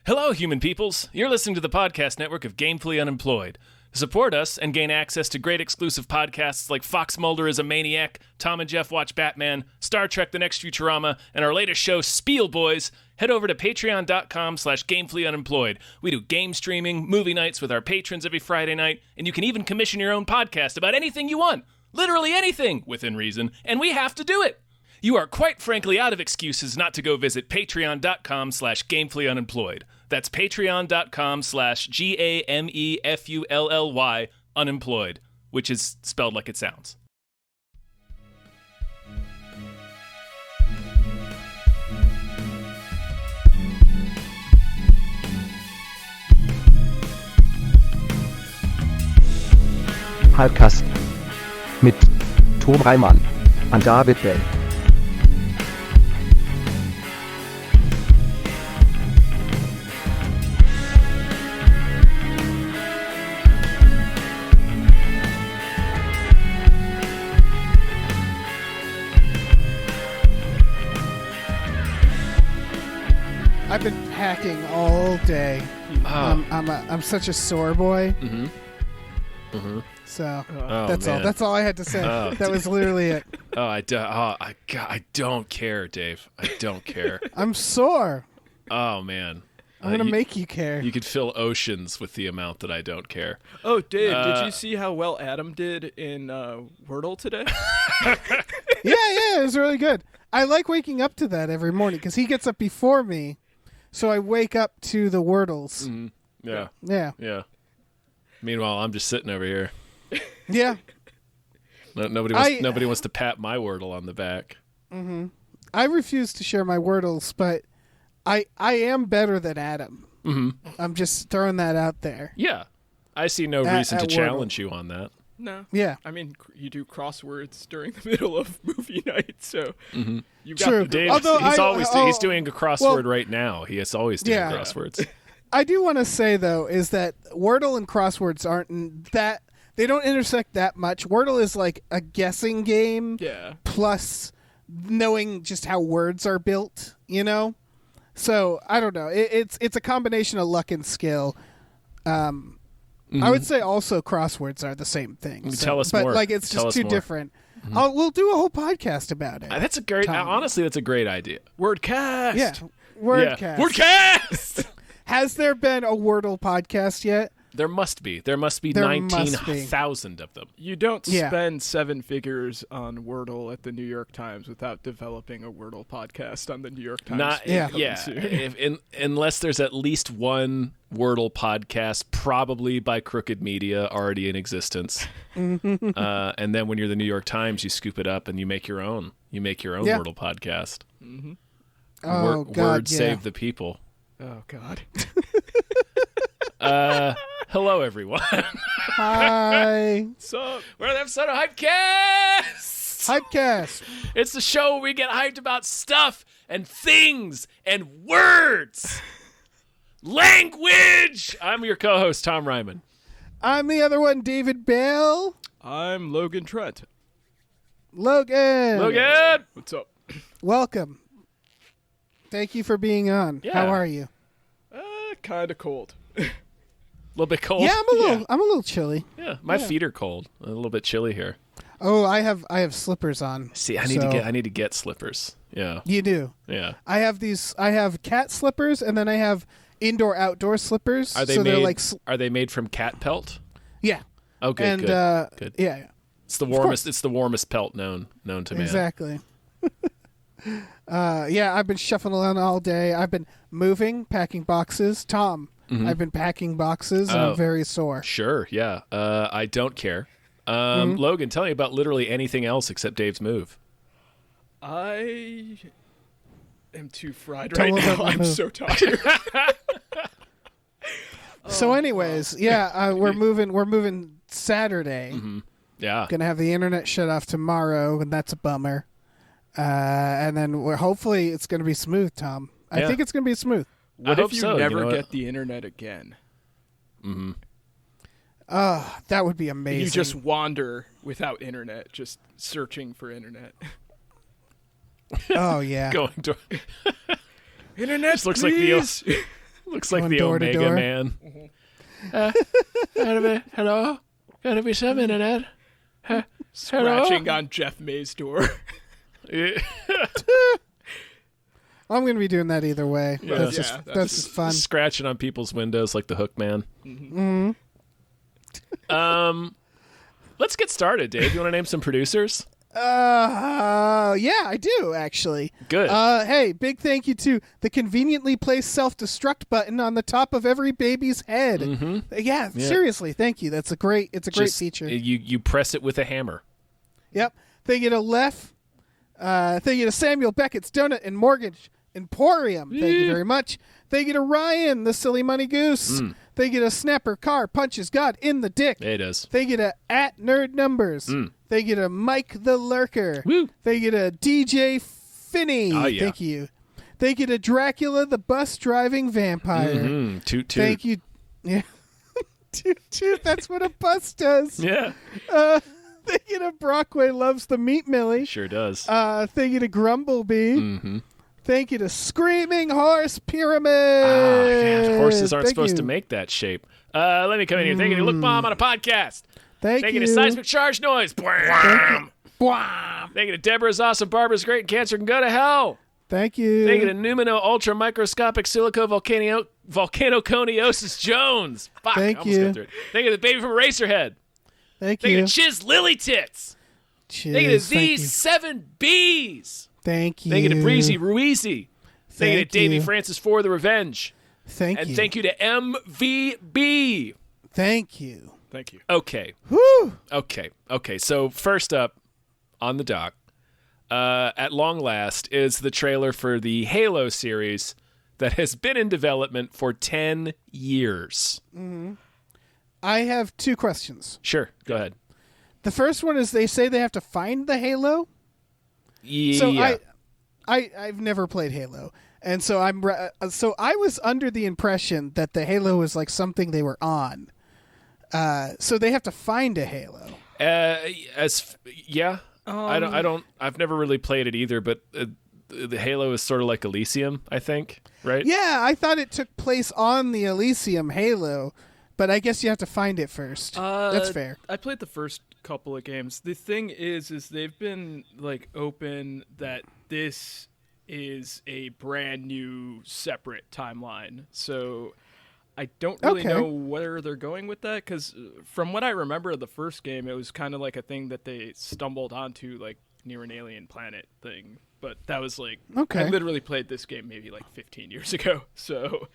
Hello, human peoples. You're listening to the podcast network of Gamefully Unemployed. To support us and gain access to great exclusive podcasts like Fox Mulder is a Maniac, Tom and Jeff Watch Batman, Star Trek The Next Futurama, and our latest show, Spiel Boys, head over to patreon.com/gamefullyunemployed. We do game streaming, movie nights with our patrons every Friday night, and you can even commission your own podcast about anything you want. Literally anything, within reason, and we have to do it. You are quite frankly out of excuses not to go visit patreon.com/gamefullyunemployed. That's patreon.com/GAMEFULLY unemployed, which is spelled like it sounds. Hypecast mit Tom Reimann und David Bell. I've been packing all day. I'm such a sore boy. Mm-hmm. Mm-hmm. So That's all I had to say. That was literally it. I don't care, Dave. I don't care. I'm sore. Oh man, I'm gonna make you care. You could fill oceans with the amount that I don't care. Oh, Dave, did you see how well Adam did in Wordle today? Yeah, it was really good. I like waking up to that every morning because he gets up before me, so I wake up to the Wordles. Mm-hmm. Yeah. Yeah. Meanwhile, I'm just sitting over here. Yeah. Nobody wants to pat my Wordle on the back. Mm-hmm. I refuse to share my Wordles, but I am better than Adam. Mm-hmm. I'm just throwing that out there. Yeah. I see no reason to Wordle. challenge you on that. No. Yeah. I mean, you do crosswords during the middle of movie night, so you got True. the Dave, Although he's doing a crossword right now. He is always doing crosswords. I do want to say, though, is that Wordle and crosswords aren't that... They don't intersect that much. Wordle is like a guessing game plus knowing just how words are built, you know? So, I don't know. It's a combination of luck and skill. I would say also crosswords are the same thing. So, Tell us but, more. Like, it's just too different. We'll do a whole podcast about it. That's a great... Honestly, that's a great idea. Wordcast! Yeah. Wordcast. Yeah. Wordcast! Has there been a Wordle podcast yet? There must be. There must be 19,000 of them. You don't spend 7 figures on Wordle at the New York Times without developing a Wordle podcast on the New York Times. Unless there's at least one Wordle podcast, probably by Crooked Media, already in existence. And then when you're the New York Times, you scoop it up and you make your own. You make your own Wordle podcast. Mm-hmm. Oh, God, Words save the people. Oh, God. Hello, everyone. Hi. Sup? We're an episode of Hypecast. Hypecast. It's the show where we get hyped about stuff and things and words. Language. I'm your co-host, Tom Ryman. I'm the other one, David Bell. I'm Logan Trent. Logan. What's up? Welcome. Thank you for being on. Yeah. How are you? Kind of cold. A little bit cold. Yeah, I'm a little chilly. Yeah, my feet are cold. A little bit chilly here. Oh, I have slippers on. See, I need to get slippers. Yeah. You do. Yeah. I have cat slippers, and then I have indoor-outdoor slippers. Are they Are they made from cat pelt? Yeah. Okay. And, good. Yeah. It's the warmest. It's the warmest pelt known to man. Exactly. I've been shuffling around all day. I've been moving, packing boxes. Tom, I've been packing boxes, and I'm very sore. Sure. Yeah. I don't care. Logan, tell me about literally anything else except Dave's move. I am too fried right now. I'm so tired. So, anyways, we're moving Saturday. Mm-hmm. Yeah. Gonna have the internet shut off tomorrow, and that's a bummer. And then hopefully it's gonna be smooth, Tom. I think it's gonna be smooth. What if you never get the internet again? Mm-hmm. That would be amazing. You just wander without internet, just searching for internet. Oh yeah. Going to internet, looks please. like Looks like Going the door to Omega door. Man. Hello? Gotta be some internet. Scratching on Jeff May's door. I'm going to be doing that either way. Yeah. That's Yeah, that's just fun. Scratching on people's windows like the Hook Man. Mm-hmm. Let's get started, Dave. You want to name some producers? Yeah, I do actually. Good. Hey, big thank you to the conveniently placed self-destruct button on the top of every baby's head. Mm-hmm. Yeah, seriously, thank you. It's a great feature. You press it with a hammer. Yep. Thank you to Lef. Thank you to Samuel Beckett's Donut and Mortgage Emporium. Thank you very much. Thank you to Ryan, the silly money goose. Thank you to Snapper Car Punches God in the Dick. It is. Thank you to @NerdNumbers. Thank you to Mike the Lurker. Woo. Thank you to DJ Finney. Oh, yeah. Thank you. Thank you to Dracula the bus driving vampire. Toot toot. Thank you. Yeah. Toot toot. That's what a bus does. Yeah. Thank you to Brockway Loves the Meat Millie. Sure does. Thank you to Grumblebee. Mm-hmm. Thank you to Screaming Horse Pyramid. God, horses aren't Thank supposed to you. make that shape. Let me come in here. Thank you to Look Mom on a podcast. Thank you to Seismic Charge Noise. Thank you. Thank you to Deborah's Awesome Barbara's Great and Cancer Can Go to Hell. Thank you. Thank you to Numino Ultra Microscopic Silico Volcanoconiosis Jones. Fuck, Thank I almost you. got through it. Thank you to the Baby from Eraserhead. Thank Thank you you. to Chiz Lily Tits. Cheers. Thank you to Thank these you. 7 Bs. Thank you. Thank you to Breezy Ruizy. Thank you to Davey you. Francis for the Revenge. Thank And you. thank you to MVB. Thank you. Thank you. Okay. Whew. Okay. So first up on the dock, at long last, is the trailer for the Halo series that has been in development for 10 years. I have 2 questions. Sure, go ahead. The first one is they say they have to find the Halo. Yeah. So I've never played Halo, and so I was under the impression that the Halo was like something they were on. So they have to find a Halo. I've never really played it either, but the Halo is sort of like Elysium, I think, right? Yeah, I thought it took place on the Elysium Halo, but I guess you have to find it first. That's fair. I played the first couple of games. The thing is they've been like open that this is a brand new separate timeline. So I don't really know where they're going with that, because from what I remember of the first game, it was kind of like a thing that they stumbled onto, like near an alien planet thing. But that was like, I literally played this game maybe like 15 years ago, so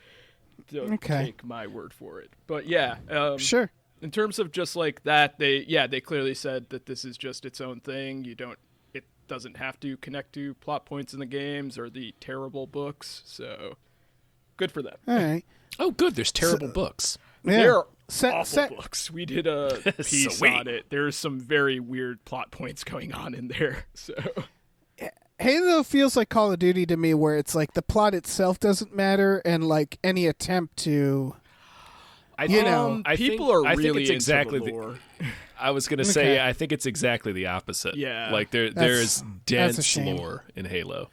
don't take my word for it. But yeah, Sure. in terms of just like that, they clearly said that this is just its own thing. It doesn't have to connect to plot points in the games or the terrible books. So good for them. All right. Oh, good. There's terrible books. Yeah. They're Set- awful books. We did a piece Sweet. on it. There's some very weird plot points going on in there. So Halo feels like Call of Duty to me, where it's like the plot itself doesn't matter, and like any attempt to, I people think, are I think really it's into exactly the lore. I was gonna say, I think it's exactly the opposite. Yeah. like there is That's a dense shame. lore in Halo.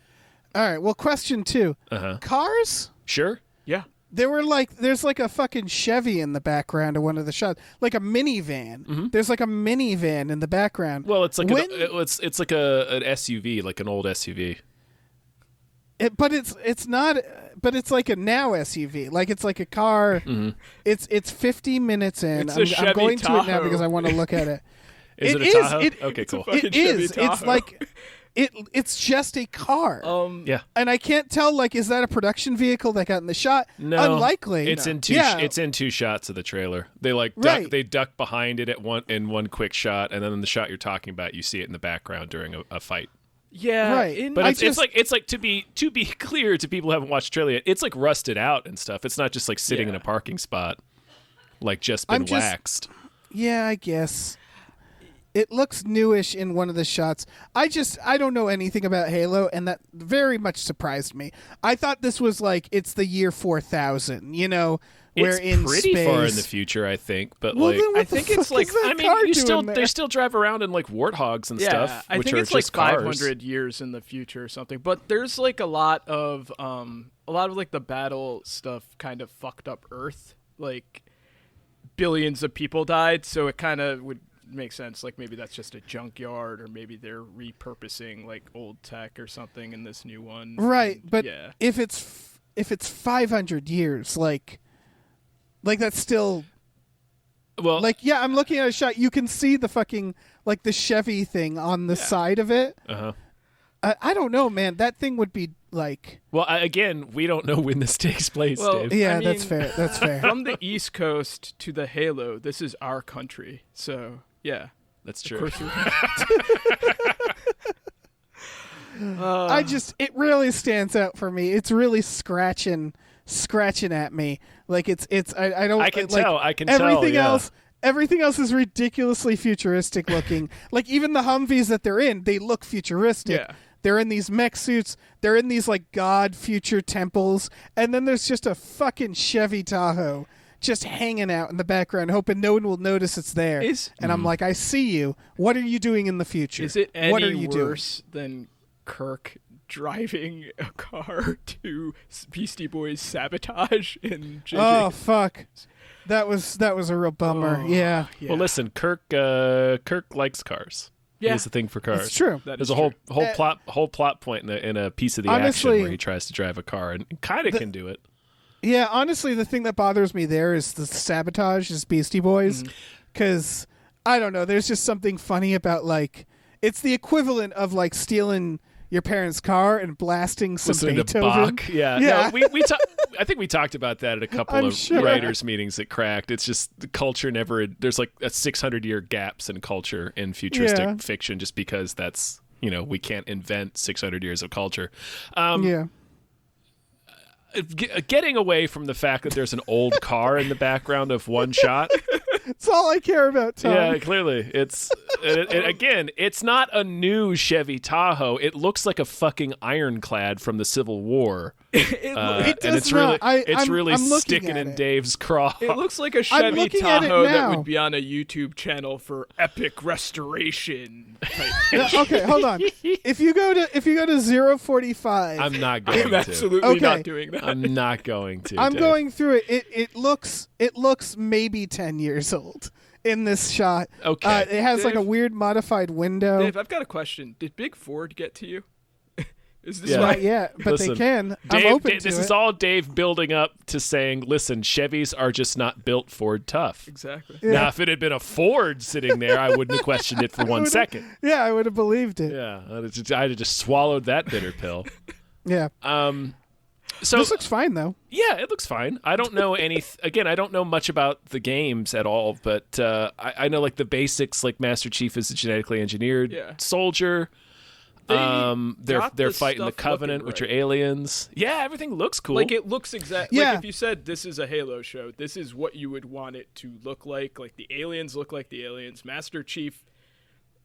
All right. Well, question 2. Cars? Sure. Yeah. There's like a fucking Chevy in the background of one of the shots, like a minivan. There's like a minivan in the background. Well, it's like it's like an SUV, like an old SUV. But it's not. But it's like a now SUV. Like it's like a car. It's 50 minutes in. It's a Chevy I'm going to it now Tahoe. because I want to look at it. Is it a Tahoe? Okay, cool. It Chevy is. It's Tahoe. like it's just a car. Yeah. And I can't tell, like, is that a production vehicle that got in the shot? No, Unlikely. It's in two. Yeah. It's in 2 shots of the trailer. They like Right. they duck behind it in one quick shot, and then in the shot you're talking about, you see it in the background during a fight. Yeah. Right. But I it's like to be clear to people who haven't watched the trailer yet, it's like rusted out and stuff. It's not just like sitting in a parking spot, like just been waxed. Yeah, I guess. It looks newish in one of the shots. I don't know anything about Halo, and that very much surprised me. I thought this was like, it's the year 4000, you know, where It's in pretty space. far in the future, I think. But Well, like, then what I the think fuck it's like- is that I car mean, doing there? they still drive around in like warthogs and stuff, I which think are it's like just cars. 500 years in the future or something. But there's like a lot of a lot of like the battle stuff kind of fucked up Earth. Like billions of people died, so it kind of would make sense. Like maybe that's just a junkyard, or maybe they're repurposing like old tech or something in this new one. Right, but yeah. if it's 500 years, like that's still. Well, like, yeah, I'm looking at a shot. You can see the fucking, like, the Chevy thing on the side of it. Uh-huh. I don't know, man. That thing would be, like... Well, again, we don't know when this takes place, Dave. Yeah, I mean, that's fair. That's fair. From the East Coast to the Halo, this is our country. So, yeah. That's true. Of course it really stands out for me. It's really scratching at me. Like I don't. I can like, tell. I can everything tell. else. Everything else is ridiculously futuristic looking. Like even the Humvees that they're in, they look futuristic. Yeah. They're in these mech suits. They're in these like god future temples, and then there's just a fucking Chevy Tahoe just hanging out in the background, hoping no one will notice it's there. And I'm like, I see you. What are you doing in the future? Is it any what are you worse than Kirk driving a car to Beastie Boys Sabotage in JJ? Oh fuck, that was a real bummer. Yeah. Well, listen, Kirk likes cars. Yeah, he has a thing for cars. It's true. There's a whole plot point in a piece of the honestly, action where he tries to drive a car and kind of can do it. Yeah, honestly, the thing that bothers me there is the Sabotage is Beastie Boys, because I don't know. There's just something funny about like it's the equivalent of like stealing your parents' car and blasting some Listening Beethoven. to Bach. Yeah. Yeah. No, I think we talked about that at a couple of sure. writers' meetings at Cracked. It's just the culture there's like a 600-year gaps in culture in futuristic fiction just because that's, we can't invent 600 years of culture. Getting away from the fact that there's an old car in the background of one shot. That's all I care about, Tom. Yeah, clearly. Again, it's not a new Chevy Tahoe. It looks like a fucking ironclad from the Civil War. It does and it's not. really I'm sticking in Dave's craw. It looks like a Chevy looking at it Tahoe that now. would be on a YouTube channel for epic restoration. Okay, hold on. If you go to 045, I'm not going I'm to. absolutely not doing that. I'm not going to. I'm Dave. going through it. It looks maybe 10 years old in this shot. Okay. It has like a Dave? weird modified window. Dave, I've got a question. Did Big Ford get to you? Is this Yeah. Not yet, but Listen, they can. Dave, I'm open to this it. is all Dave building up to saying, listen, Chevys are just not built Ford tough. Exactly. Yeah. Now, if it had been a Ford sitting there, I wouldn't have questioned it for 1 second. Yeah, I would have believed it. Yeah, I'd have just swallowed that bitter pill. Yeah. So This looks fine though. yeah, it looks fine. I don't know again, I don't know much about the games at all, but I know like the basics. Like Master Chief is a genetically engineered soldier. They're fighting the Covenant, which are aliens. Yeah, everything looks cool. Like it looks exactly Yeah. like if you said this is a Halo show, this is what you would want it to look like. Like the aliens look like the aliens. Master Chief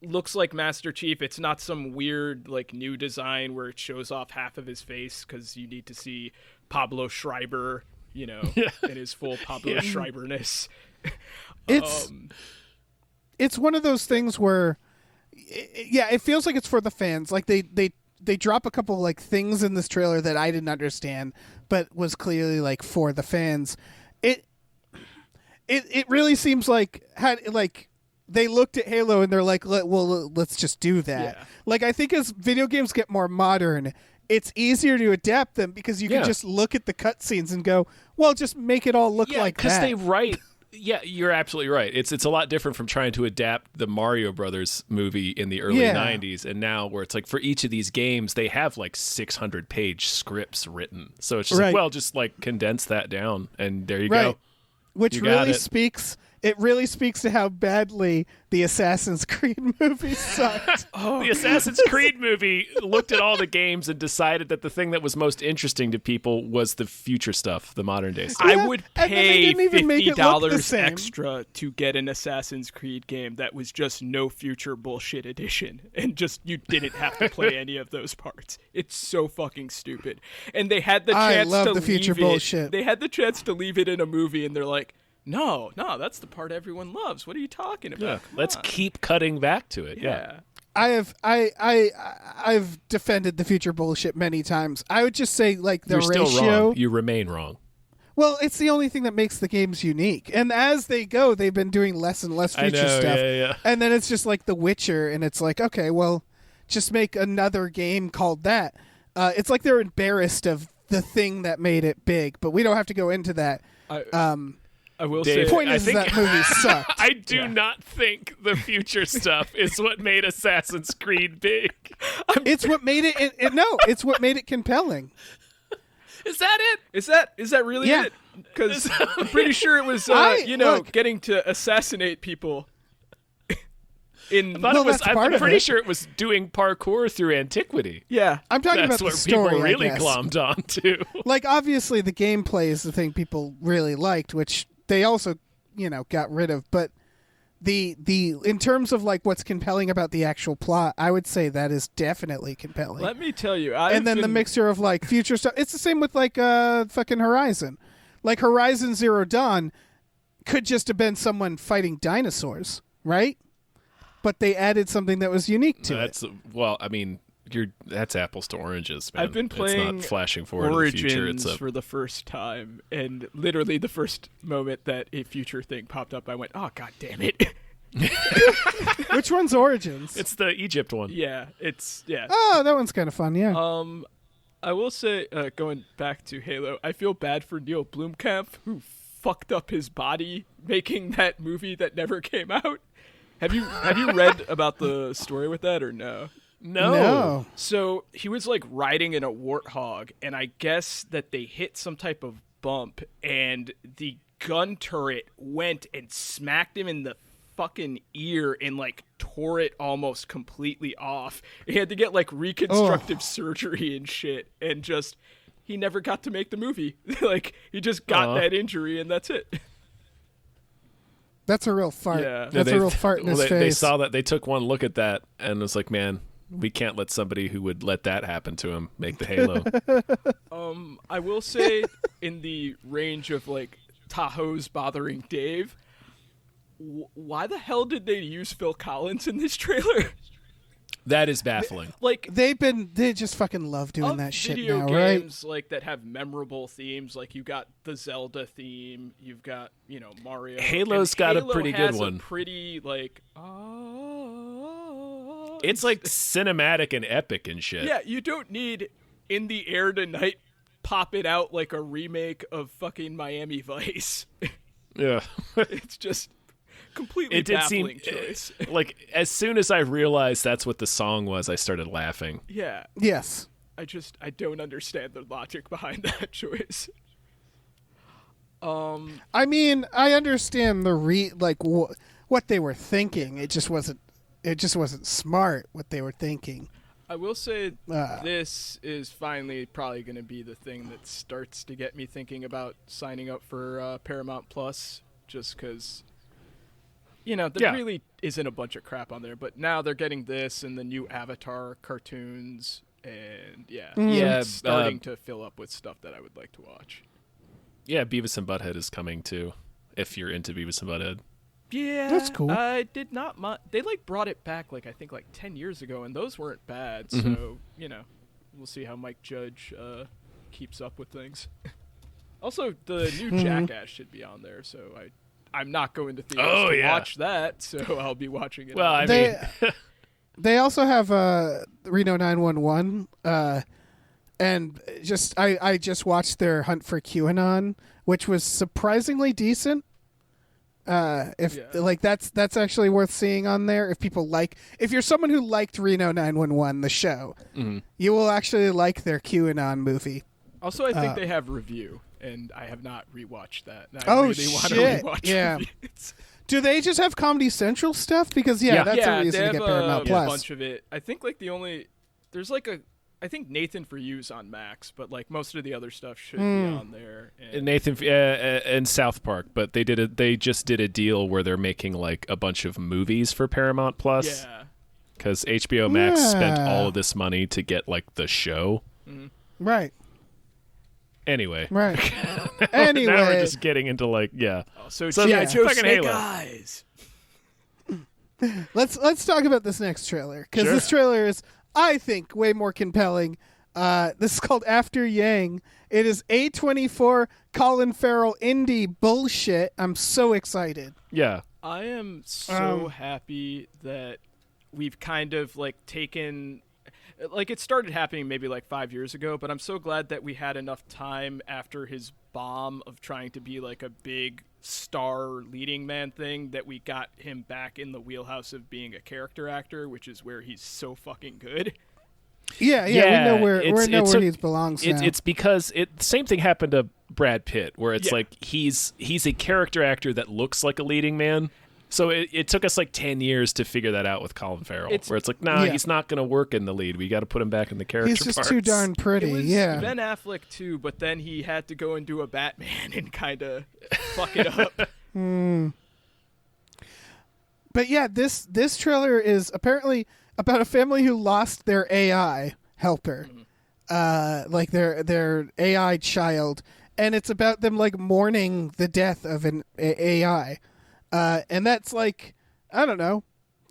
looks like Master Chief. It's not some weird like new design where it shows off half of his face because you need to see Pablo Schreiber, in his full Pablo Schreiber-ness. It's one of those things where it feels like it's for the fans. Like they drop a couple like things in this trailer that I didn't understand, but was clearly like for the fans. It really seems like they looked at Halo and they're like, let's just do that. Yeah. Like I think as video games get more modern, it's easier to adapt them because you can just look at the cutscenes and go, well, just make it all look like that. because they write. Yeah, you're absolutely right. It's a lot different from trying to adapt the Mario Brothers movie in the early 90s and now where it's like for each of these games they have like 600-page scripts written. So it's just like, well, just like condense that down and there you go. Which You got really speaks to how badly the Assassin's Creed movie sucked. The Assassin's Creed movie looked at all the games and decided that the thing that was most interesting to people was the future stuff, the modern day stuff. I would and then they pay didn't even make it look the $50 same. extra to get an Assassin's Creed game that was just no future bullshit edition, and just you didn't have to play any of those parts. It's so fucking stupid. And they had the chance I love to the future leave bullshit. They had the chance to leave it in a movie, and they're like, no, that's the part everyone loves. What are you talking about? Yeah, Come let's on. keep cutting back to it. Yeah. I've defended the future bullshit many times. I would just say like the You're ratio. still wrong. You remain wrong. Well, it's the only thing that makes the games unique. And as they go, they've been doing less and less future stuff. Yeah. And then it's just like The Witcher, and it's like, okay, well, just make another game called that. It's like they're embarrassed of the thing that made it big, but we don't have to go into that. I will Dave, say, the point is that movie sucked. I do not think the future stuff is what made Assassin's Creed big. It's what made it. No, it's what made it compelling. Is that it? Is that really Yeah. it? Because I'm pretty sure it was getting to assassinate people. I'm pretty sure it was doing parkour through antiquity. Yeah, I'm talking That's about what the story. people really I guess. glommed on to. Like, obviously, the gameplay is the thing people really liked, which they also, got rid of. But the in terms of like what's compelling about the actual plot, I would say that is definitely compelling. let me tell you. The mixture of like future stuff. It's the same with like fucking Horizon. Like Horizon Zero Dawn could just have been someone fighting dinosaurs, right? But they added something that was unique to it. That's apples to oranges, man. I've been playing it's not flashing forward to the future. Origins for the first time, and literally the first moment that a future thing popped up, I went, "Oh, god damn it!" Which one's Origins? It's the Egypt one. Yeah. Oh, that one's kind of fun. Yeah. I will say, going back to Halo, I feel bad for Neil Blomkamp, who fucked up his body making that movie that never came out. Have you read about the story with that or no? No. So he was like riding in a warthog, and I guess that they hit some type of bump, and the gun turret went and smacked him in the fucking ear and like tore it almost completely off. He had to get like reconstructive surgery and shit, and just he never got to make the movie. Like he just got that injury, and that's it. That's a real fart. Yeah. That's a real fart in his face. They saw that. They took one look at that and was like, man, we can't let somebody who would let that happen to him make the Halo. I will say, in the range of like Tahoe's bothering Dave, why the hell did they use Phil Collins in this trailer? That is baffling. Like they just fucking love doing that shit video now, games right? like that have memorable themes. Like you got the Zelda theme, you've got Mario. Halo's and got Halo a pretty has good one. A pretty like. It's like cinematic and epic and shit. Yeah, you don't need In the Air Tonight pop it out like a remake of fucking Miami Vice. Yeah. It's just completely baffling choice. Like as soon as I realized that's what the song was, I started laughing. Yeah. Yes. I don't understand the logic behind that choice. I mean, I understand what they were thinking. It just wasn't smart what they were thinking. I will say this is finally probably going to be the thing that starts to get me thinking about signing up for Paramount Plus, just because, there really isn't a bunch of crap on there. But now they're getting this and the new Avatar cartoons, and it's starting to fill up with stuff that I would like to watch. Yeah, Beavis and Butthead is coming too, if you're into Beavis and Butthead. Yeah, that's cool. I did not mind. They brought it back I think 10 years ago, and those weren't bad. Mm-hmm. So we'll see how Mike Judge keeps up with things. Also, the new Jackass should be on there, so I'm not going to theaters to watch that. So I'll be watching it. Well, they also have Reno 911, and I just watched their Hunt for QAnon, which was surprisingly decent. That's actually worth seeing on there. If you're someone who liked Reno 911, the show, you will actually like their QAnon movie. Also, I think they have Review, and I have not rewatched that. And I really want to rewatch yeah. Reviews. Do they just have Comedy Central stuff? Because that's a reason to get Paramount Plus. A bunch of it. I think there's I think Nathan For You's on Max, but most of the other stuff should be on there. And Nathan and South Park, but they just did a deal where they're making a bunch of movies for Paramount Plus. Yeah. Because HBO Max spent all of this money to get the show. Mm-hmm. Right. Anyway. Right. Now we're just getting into So G.I. Joe fucking Snake Halo. Eyes. Let's talk about this next trailer, because Sure. this trailer is, I think, way more compelling. This is called After Yang. It is A24 Colin Farrell indie bullshit. I'm so excited. Yeah. I am so happy that we've kind of like taken, like it started happening maybe like 5 years ago, but I'm so glad that we had enough time after his bomb of trying to be like a big star leading man thing that we got him back in the wheelhouse of being a character actor, which is where he's so fucking good. Yeah, we know where he belongs now. It's because same thing happened to Brad Pitt, where it's like he's a character actor that looks like a leading man. So it took us like 10 years to figure that out with Colin Farrell, where it's like, he's not going to work in the lead. We got to put him back in the character He's just parts. too darn pretty. It was Ben Affleck too, but then he had to go and do a Batman and kind of fuck it up. But yeah, this trailer is apparently about a family who lost their AI helper, like their AI child, and it's about them like mourning the death of an AI, and that's like, I don't know,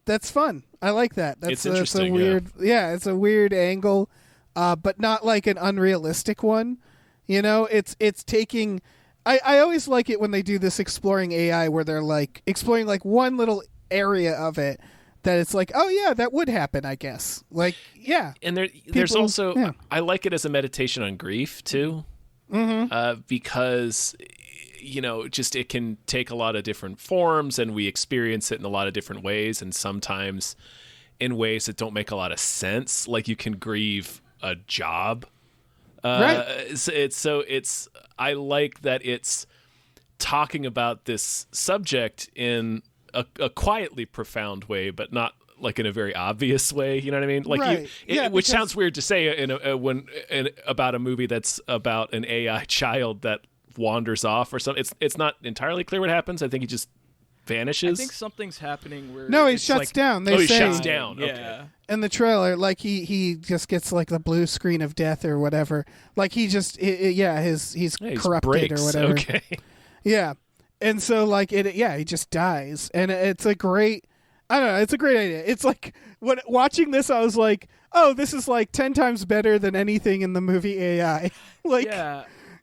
that's fun. I like that. That's interesting. a weird, it's a weird angle, but not like an unrealistic one. You know, it's taking. I always like it when they do this exploring AI, where they're like exploring like one little area of it that it's like, oh yeah, that would happen, I guess. Like, yeah. And there's also, I like it as a meditation on grief too, because just it can take a lot of different forms, and we experience it in a lot of different ways, and sometimes in ways that don't make a lot of sense. Like you can grieve a job. Right. I like that it's talking about this subject in a quietly profound way, but not like in a very obvious way. You know what I mean? Like, right. Which sounds weird to say about a movie that's about an AI child that wanders off or something. It's not entirely clear what happens. I think he just vanishes. I think something's happening where he shuts down. They he say shuts down. Yeah. Okay. in the trailer, like he just gets like the blue screen of death or whatever. Like he just he's corrupted breaks. or whatever. Okay. Yeah. And so, like, he just dies. And it's a great, I don't know, it's a great idea. It's like, when watching this, I was like, oh, this is like 10 times better than anything in the movie AI. Like,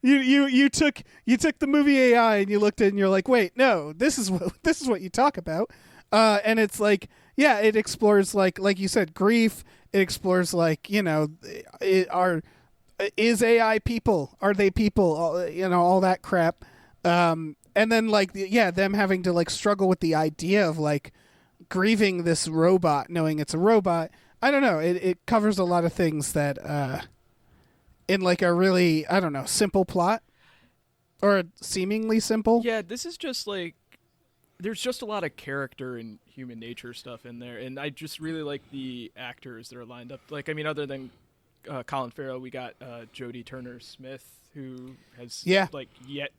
you took the movie AI and you looked at it and you're like, wait, no, this is what you talk about. And it's like, it explores, like you said, grief. It explores, like, is AI people? Are they people? All that crap. And then, like, them having to, like, struggle with the idea of, like, grieving this robot, knowing it's a robot. I don't know. It covers a lot of things that, in, like, a really, I don't know, simple plot. Or seemingly simple. Yeah, this is just, like, there's just a lot of character and human nature stuff in there. And I just really like the actors that are lined up. Like, I mean, other than Colin Farrell, we got Jodie Turner-Smith, who has yet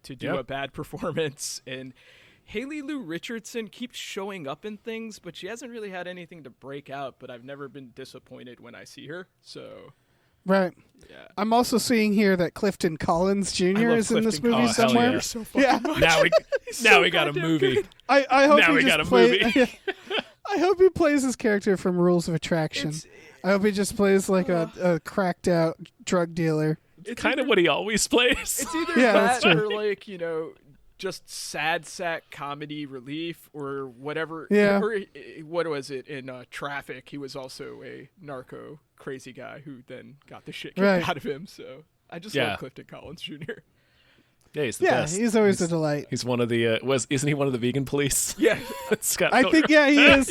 to do a bad performance, and Haley Lou Richardson keeps showing up in things, but she hasn't really had anything to break out. But I've never been disappointed when I see her. So, right. Yeah. I'm also seeing here that Clifton Collins Jr. is in this movie somewhere. Yeah. So Now we got a movie. Good. I hope now he we just got a movie. I hope he plays his character from Rules of Attraction. I hope he just plays like a cracked out drug dealer. It's kind of what he always plays. It's either that's that true. or, like, just sad sack comedy relief or whatever. Yeah. Or what was it in Traffic? He was also a narco crazy guy who then got the shit kicked out of him. So I just love Clifton Collins Jr. Yeah, he's the best. He's always a delight. He's one of the isn't he one of the vegan police? Yeah. Scott I think he is.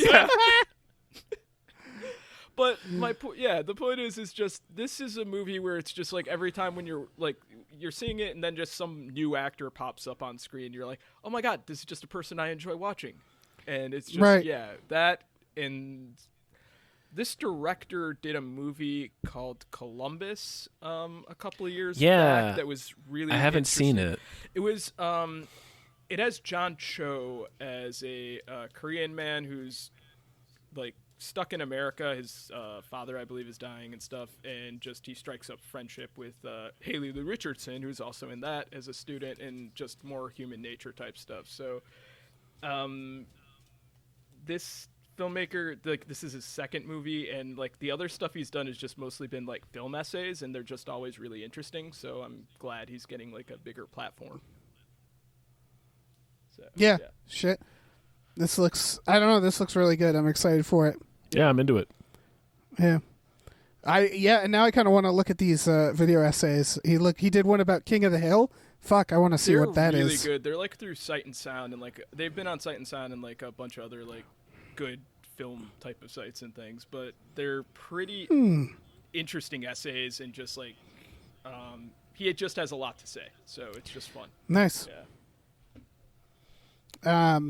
But the point is just this is a movie where it's just like every time when you're seeing it and then just some new actor pops up on screen, you're like, oh my god, this is just a person I enjoy watching, and it's just that. And this director did a movie called Columbus a couple of years back that was really I haven't seen it. It was it has John Cho as a Korean man who's like stuck in America. His father, I believe, is dying and stuff, and just he strikes up friendship with Haley Lou Richardson, who's also in that as a student, and just more human nature type stuff. So this filmmaker. Like, this is his second movie, and like the other stuff he's done has just mostly been like film essays, and they're just always really interesting. So I'm glad he's getting like a bigger platform. So, yeah. Shit. This looks. I don't know. This looks really good. I'm excited for it. Yeah, I'm into it. Yeah. And now I kind of want to look at these video essays. He did one about King of the Hill. Fuck, I want to see what that really is. They're really good. They're like through Sight and Sound, and like they've been on Sight and Sound and like a bunch of other like good film type of sites and things, but they're pretty interesting essays, and just like he just has a lot to say, so it's just fun. Nice. Yeah.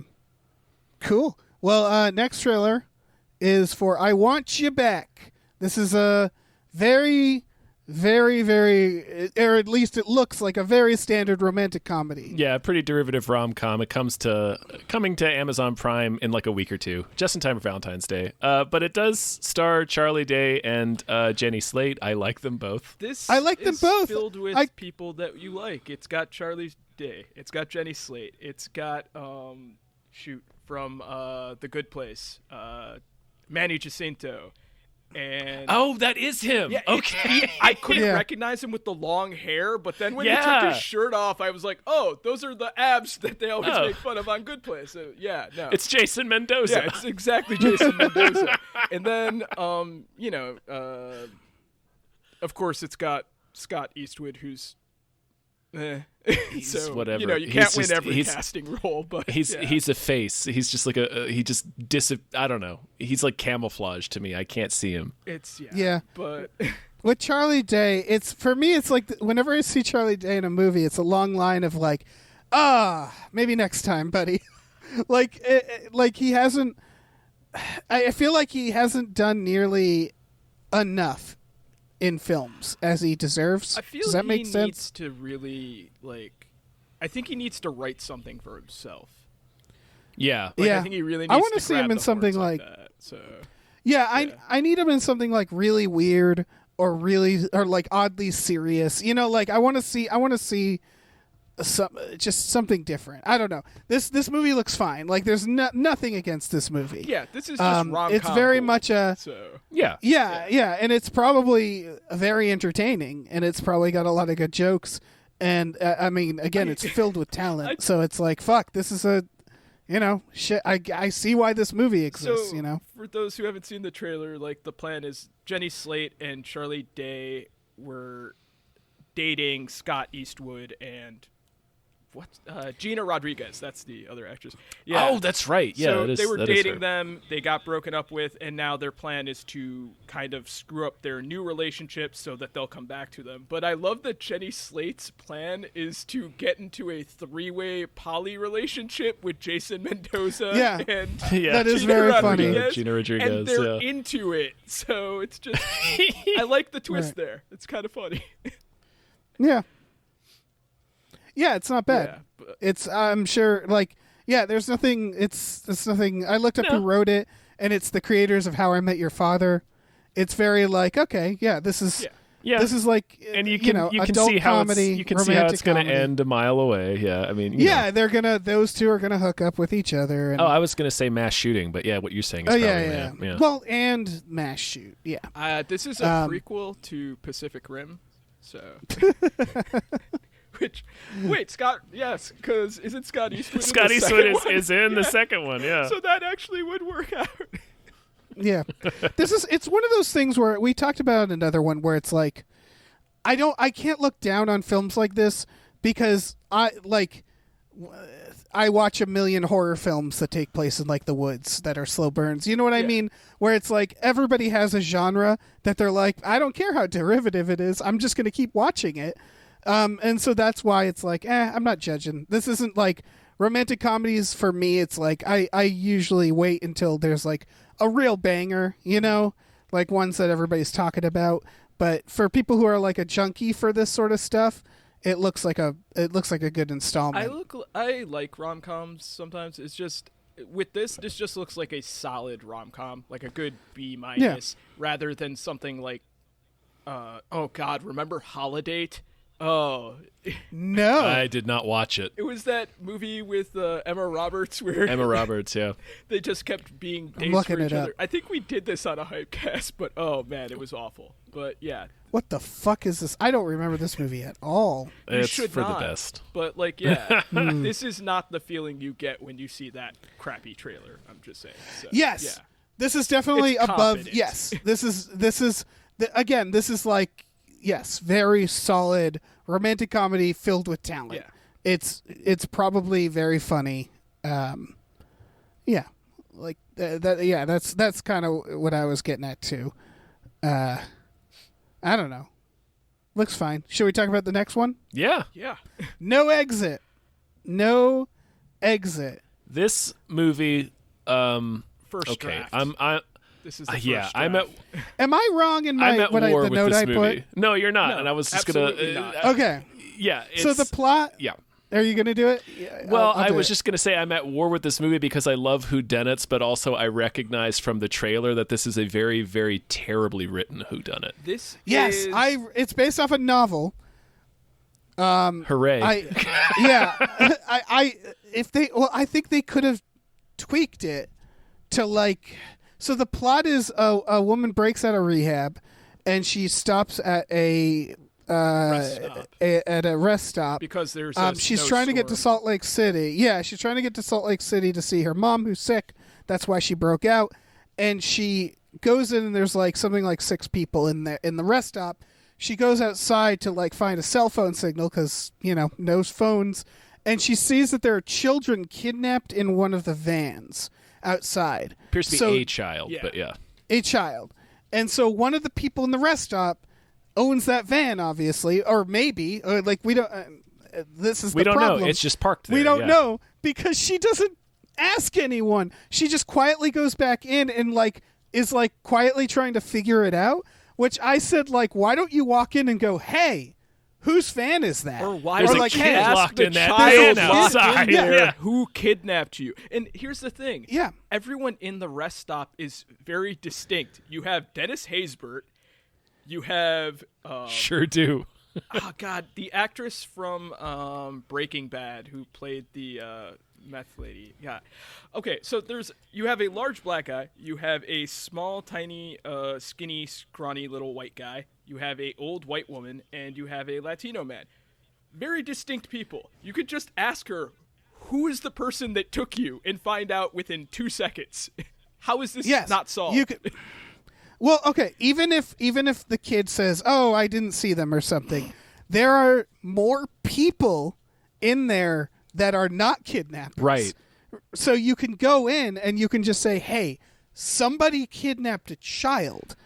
Cool. Well, next trailer is for I Want You Back. This is a very, very, very, or at least it looks like a very standard romantic comedy. Yeah, pretty derivative rom-com. It coming to Amazon Prime in like a week or two, just in time for Valentine's Day. But it does star Charlie Day and Jenny Slate. I like them both. I like them both. Filled with people that you like. It's got Charlie Day. It's got Jenny Slate. It's got from The Good Place, Manny Jacinto. And that is him. Yeah, okay. I couldn't recognize him with the long hair, but then when he took his shirt off, I was like, oh, those are the abs that they always make fun of on Good Place. So, it's Jason Mendoza. Yeah, it's exactly Jason Mendoza. And then, of course, it's got Scott Eastwood, who's he's whatever. You can't win every casting role, but he's a face. He's just like I don't know. He's like camouflage to me. I can't see him. But with Charlie Day, it's like whenever I see Charlie Day in a movie, it's a long line of like, maybe next time, buddy. like he hasn't. I feel like he hasn't done nearly enough in films as he deserves. I feel Does that make sense? Needs to really I think he needs to write something for himself. Yeah. I think he really needs I want to see him in something like that. So I need him in something like really weird or like oddly serious. You know, like I want to see just something different. I don't know. This movie looks fine. Like there's nothing against this movie. Yeah, this is just rom-com. It's very much Yeah, and it's probably very entertaining, and it's probably got a lot of good jokes. And I mean, again, it's filled with talent. So it's like, fuck, this is shit. I see why this movie exists. So, for those who haven't seen the trailer, like the plan is Jenny Slate and Charlie Day were dating Scott Eastwood and Gina Rodriguez. That's the other actress. Yeah. Oh, that's right. Yeah, so they were dating them. They got broken up with, and now their plan is to kind of screw up their new relationship so that they'll come back to them. But I love that Jenny Slate's plan is to get into a 3-way poly relationship with Jason Mendoza. Yeah, and that is Gina very Rodriguez, funny. Gina Rodriguez, and they're into it. So it's just, I like the twist there. It's kind of funny. Yeah. Yeah, it's not bad. Yeah, but it's I'm sure there's nothing it's nothing. I looked up who wrote it, and it's the creators of How I Met Your Father. It's very like, okay, this is this is like, and you can adult see how comedy, you can see how it's going to comedy. end a mile away. Yeah, I mean, those two are gonna hook up with each other. And, I was going to say mass shooting, but what you're saying is probably yeah. Well, and mass shoot. Yeah. This is a prequel to Pacific Rim, so. Scott? Yes, because isn't Scott Eastwood? Scott Eastwood is in the second one. Yeah. So that actually would work out. Yeah, it's one of those things where we talked about another one where it's like, I can't look down on films like this because I watch a million horror films that take place in like the woods that are slow burns. You know what I mean? Where it's like everybody has a genre that they're like, I don't care how derivative it is. I'm just going to keep watching it. And so that's why it's like, I'm not judging. This isn't like romantic comedies for me. It's like, I usually wait until there's like a real banger, like ones that everybody's talking about. But for people who are like a junkie for this sort of stuff, it looks like a good installment. I like rom-coms sometimes. It's just with this just looks like a solid rom-com, like a good B-, rather than something like, remember Holidate? Oh. No. I did not watch it. It was that movie with Emma Roberts where Emma Roberts, yeah. they just kept being dates looking for each it up. other. I think we did this on a Hypecast, but oh man, it was awful. But yeah. What the fuck is this? I don't remember this movie at all. You It's should for not, the best. But like, yeah, this is not the feeling you get when you see that crappy trailer. I'm just saying. So, Yes. Yeah. This is definitely It's above. confident. Yes. This is again, this is like, yes, very solid romantic comedy filled with talent. Yeah. It's probably very funny. Yeah. Like that yeah, that's kind of what I was getting at too. I don't know. Looks fine. Should we talk about the next one? Yeah. Yeah. No exit. No exit. This movie, First okay, draft. This is the yeah, first I'm at draft. Am I wrong in I'm my at what war the with note this I movie. put? No, you're not. No, And I was just gonna. absolutely not. Okay. Yeah. So the plot. Yeah. Are you gonna do it? Yeah, Well, I'll I do was it. just going to say I'm at war with this movie because I love whodunits, but also I recognize from the trailer that this is a very, very terribly written whodunit. This Yes, is it's based off a novel. Hooray. I think they could have tweaked it to like. So the plot is a woman breaks out of rehab, and she stops at a rest stop because there's she's trying to get to Salt Lake City. Yeah, she's trying to get to Salt Lake City to see her mom who's sick. That's why she broke out, and she goes in and there's like something like 6 people in the rest stop. She goes outside to like find a cell phone signal because no phones, and she sees that there are children kidnapped in one of the vans outside. Appears to be a child, but yeah. A child. And so one of the people in the rest stop owns that van, obviously, or maybe, or like we don't. This is We the don't problem. know. It's just parked there. We don't yeah. know because she doesn't ask anyone. She just quietly goes back in and like is like quietly trying to figure it out. Which I said, like, why don't you walk in and go, "Hey, whose van is that?" Or why There's don't a like, kid hey, ask locked the in that child van locked outside. in there Yeah. who kidnapped you? And here's the thing. Yeah. Everyone in the rest stop is very distinct. You have Dennis Haysbert. You have Sure do. oh god, the actress from Breaking Bad who played the meth lady. Yeah. Okay, so you have a large black guy, you have a small, tiny, skinny, scrawny little white guy, you have a old white woman, and you have a Latino man. Very distinct people. You could just ask her, who is the person that took you, and find out within 2 seconds. How is this not solved? You could. Well, okay. Even if the kid says, "Oh, I didn't see them" or something, there are more people in there that are not kidnappers. Right. So you can go in and you can just say, "Hey, somebody kidnapped a child.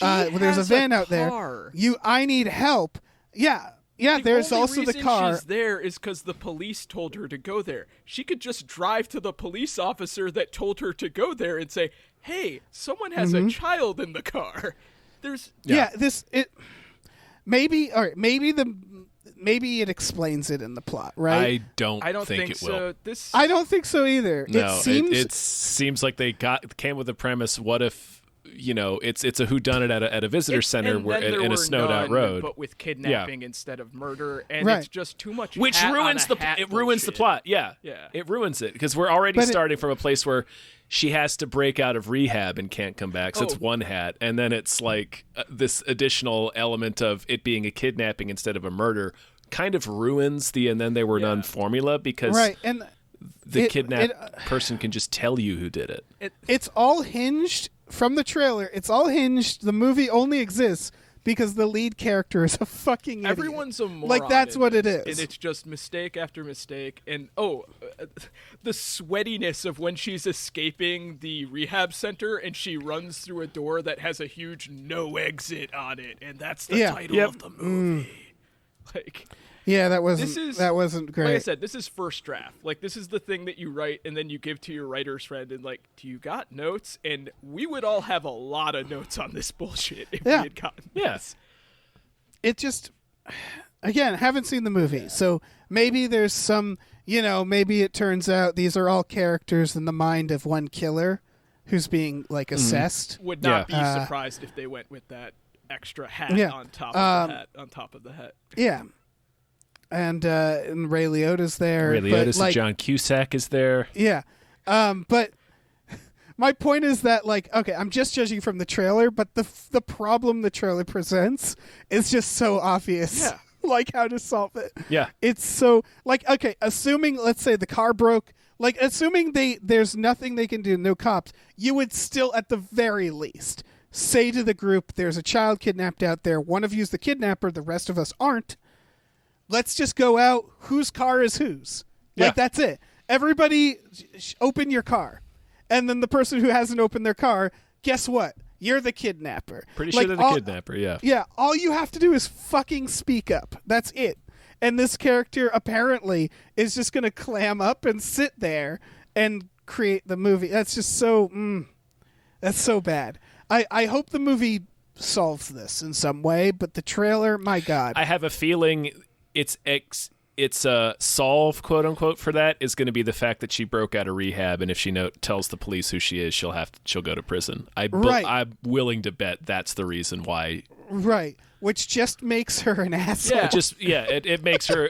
There's a van out there. I need help." Yeah. Yeah, there's also the car. She's there is because the police told her to go there. She could just drive to the police officer that told her to go there and say, "Hey, someone has a child in the car." There's maybe it explains it in the plot, right? I don't think it so. will. I don't think so either. No, it seems like they came with the premise. What if it's a whodunit at a visitor center where in a snowed out road, but with kidnapping instead of murder, and Right. it's just too much. which hat ruins on a hat it ruins the bullshit. plot. Yeah, Yeah. it ruins it because we're already But starting from a place where she has to break out of rehab and can't come back. So it's one hat, and then it's like this additional element of it being a kidnapping instead of a murder. Kind of ruins the and then they were none formula because right, and the kidnapped person can just tell you who did it. it's all hinged from the trailer. It's all hinged. The movie only exists because the lead character is a fucking idiot. Everyone's a moron. Like that's what it is. And it's just mistake after mistake. And the sweatiness of when she's escaping the rehab center and she runs through a door that has a huge no exit on it, and that's the title of the movie. Like, yeah, that wasn't great. like I said, this is first draft. Like, this is the thing that you write and then you give to your writer's friend and like, do you got notes? And we would all have a lot of notes on this bullshit if we had gotten this. It just, again, haven't seen the movie, so maybe there's some, maybe it turns out these are all characters in the mind of one killer who's being like assessed. Would not be surprised if they went with that extra hat on top of the hat. Yeah. and Ray Liotta's there. Ray Liotta's, like, John Cusack is there. Yeah, but my point is that, like, okay, I'm just judging from the trailer, but the problem the trailer presents is just so obvious. Yeah. Like, how to solve it. Yeah. It's so, like, okay, assuming, let's say the car broke, like, assuming there's nothing they can do, no cops, you would still, at the very least, say to the group, there's a child kidnapped out there, one of you's the kidnapper, the rest of us aren't. Let's just go out, whose car is whose. Like, that's it. Everybody, open your car. And then the person who hasn't opened their car, guess what? You're the kidnapper. Pretty sure they're the kidnapper, yeah. Yeah, all you have to do is fucking speak up. That's it. And this character apparently is just going to clam up and sit there and create the movie. That's just so... that's so bad. I hope the movie solves this in some way, but the trailer, my God. I have a feeling its solve, quote unquote, for that is going to be the fact that she broke out of rehab, and if she tells the police who she is, she'll go to prison. I'm willing to bet that's the reason why. Right, which just makes her an asshole. Yeah, it makes her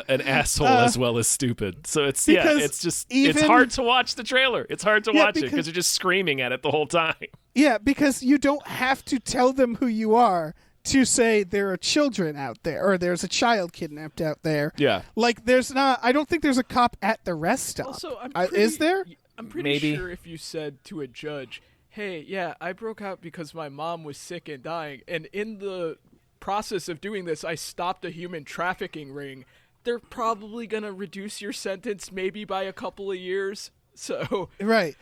an asshole as well as stupid. So it's hard to watch the trailer. It's hard to watch it because you're just screaming at it the whole time. Yeah, because you don't have to tell them who you are to say there are children out there or there's a child kidnapped out there. Yeah. Like, I don't think there's a cop at the rest stop. Also, is there? I'm pretty sure if you said to a judge, hey, yeah, I broke out because my mom was sick and dying, and in the process of doing this, I stopped a human trafficking ring, they're probably going to reduce your sentence maybe by a couple of years. So right.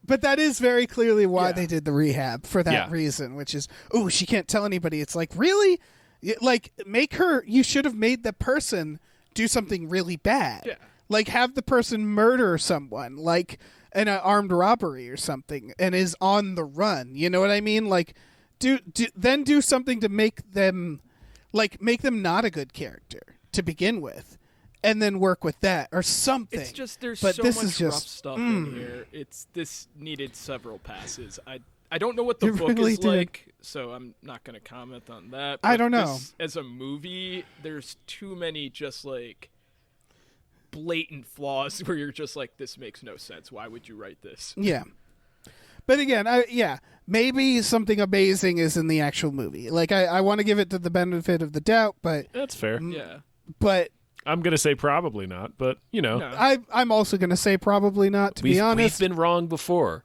But that is very clearly why they did the rehab, for that reason, which is, she can't tell anybody. It's like, really? Like, you should have made the person do something really bad. Yeah. Like, have the person murder someone, like in an armed robbery or something, and is on the run. You know what I mean? Like, then do something to make them not a good character to begin with. And then work with that or something. It's just there's but so this much is just, rough stuff in here. This needed several passes. I don't know what the book really is did. like, so I'm not going to comment on that. I don't know. As a movie, there's too many just like blatant flaws where you're just like, this makes no sense. Why would you write this? Yeah. But again, maybe something amazing is in the actual movie. Like, I want to give it to the benefit of the doubt, but that's fair. Yeah. But I'm going to say probably not, but, you know. No. I'm also going to say probably not, to be honest. We've been wrong before.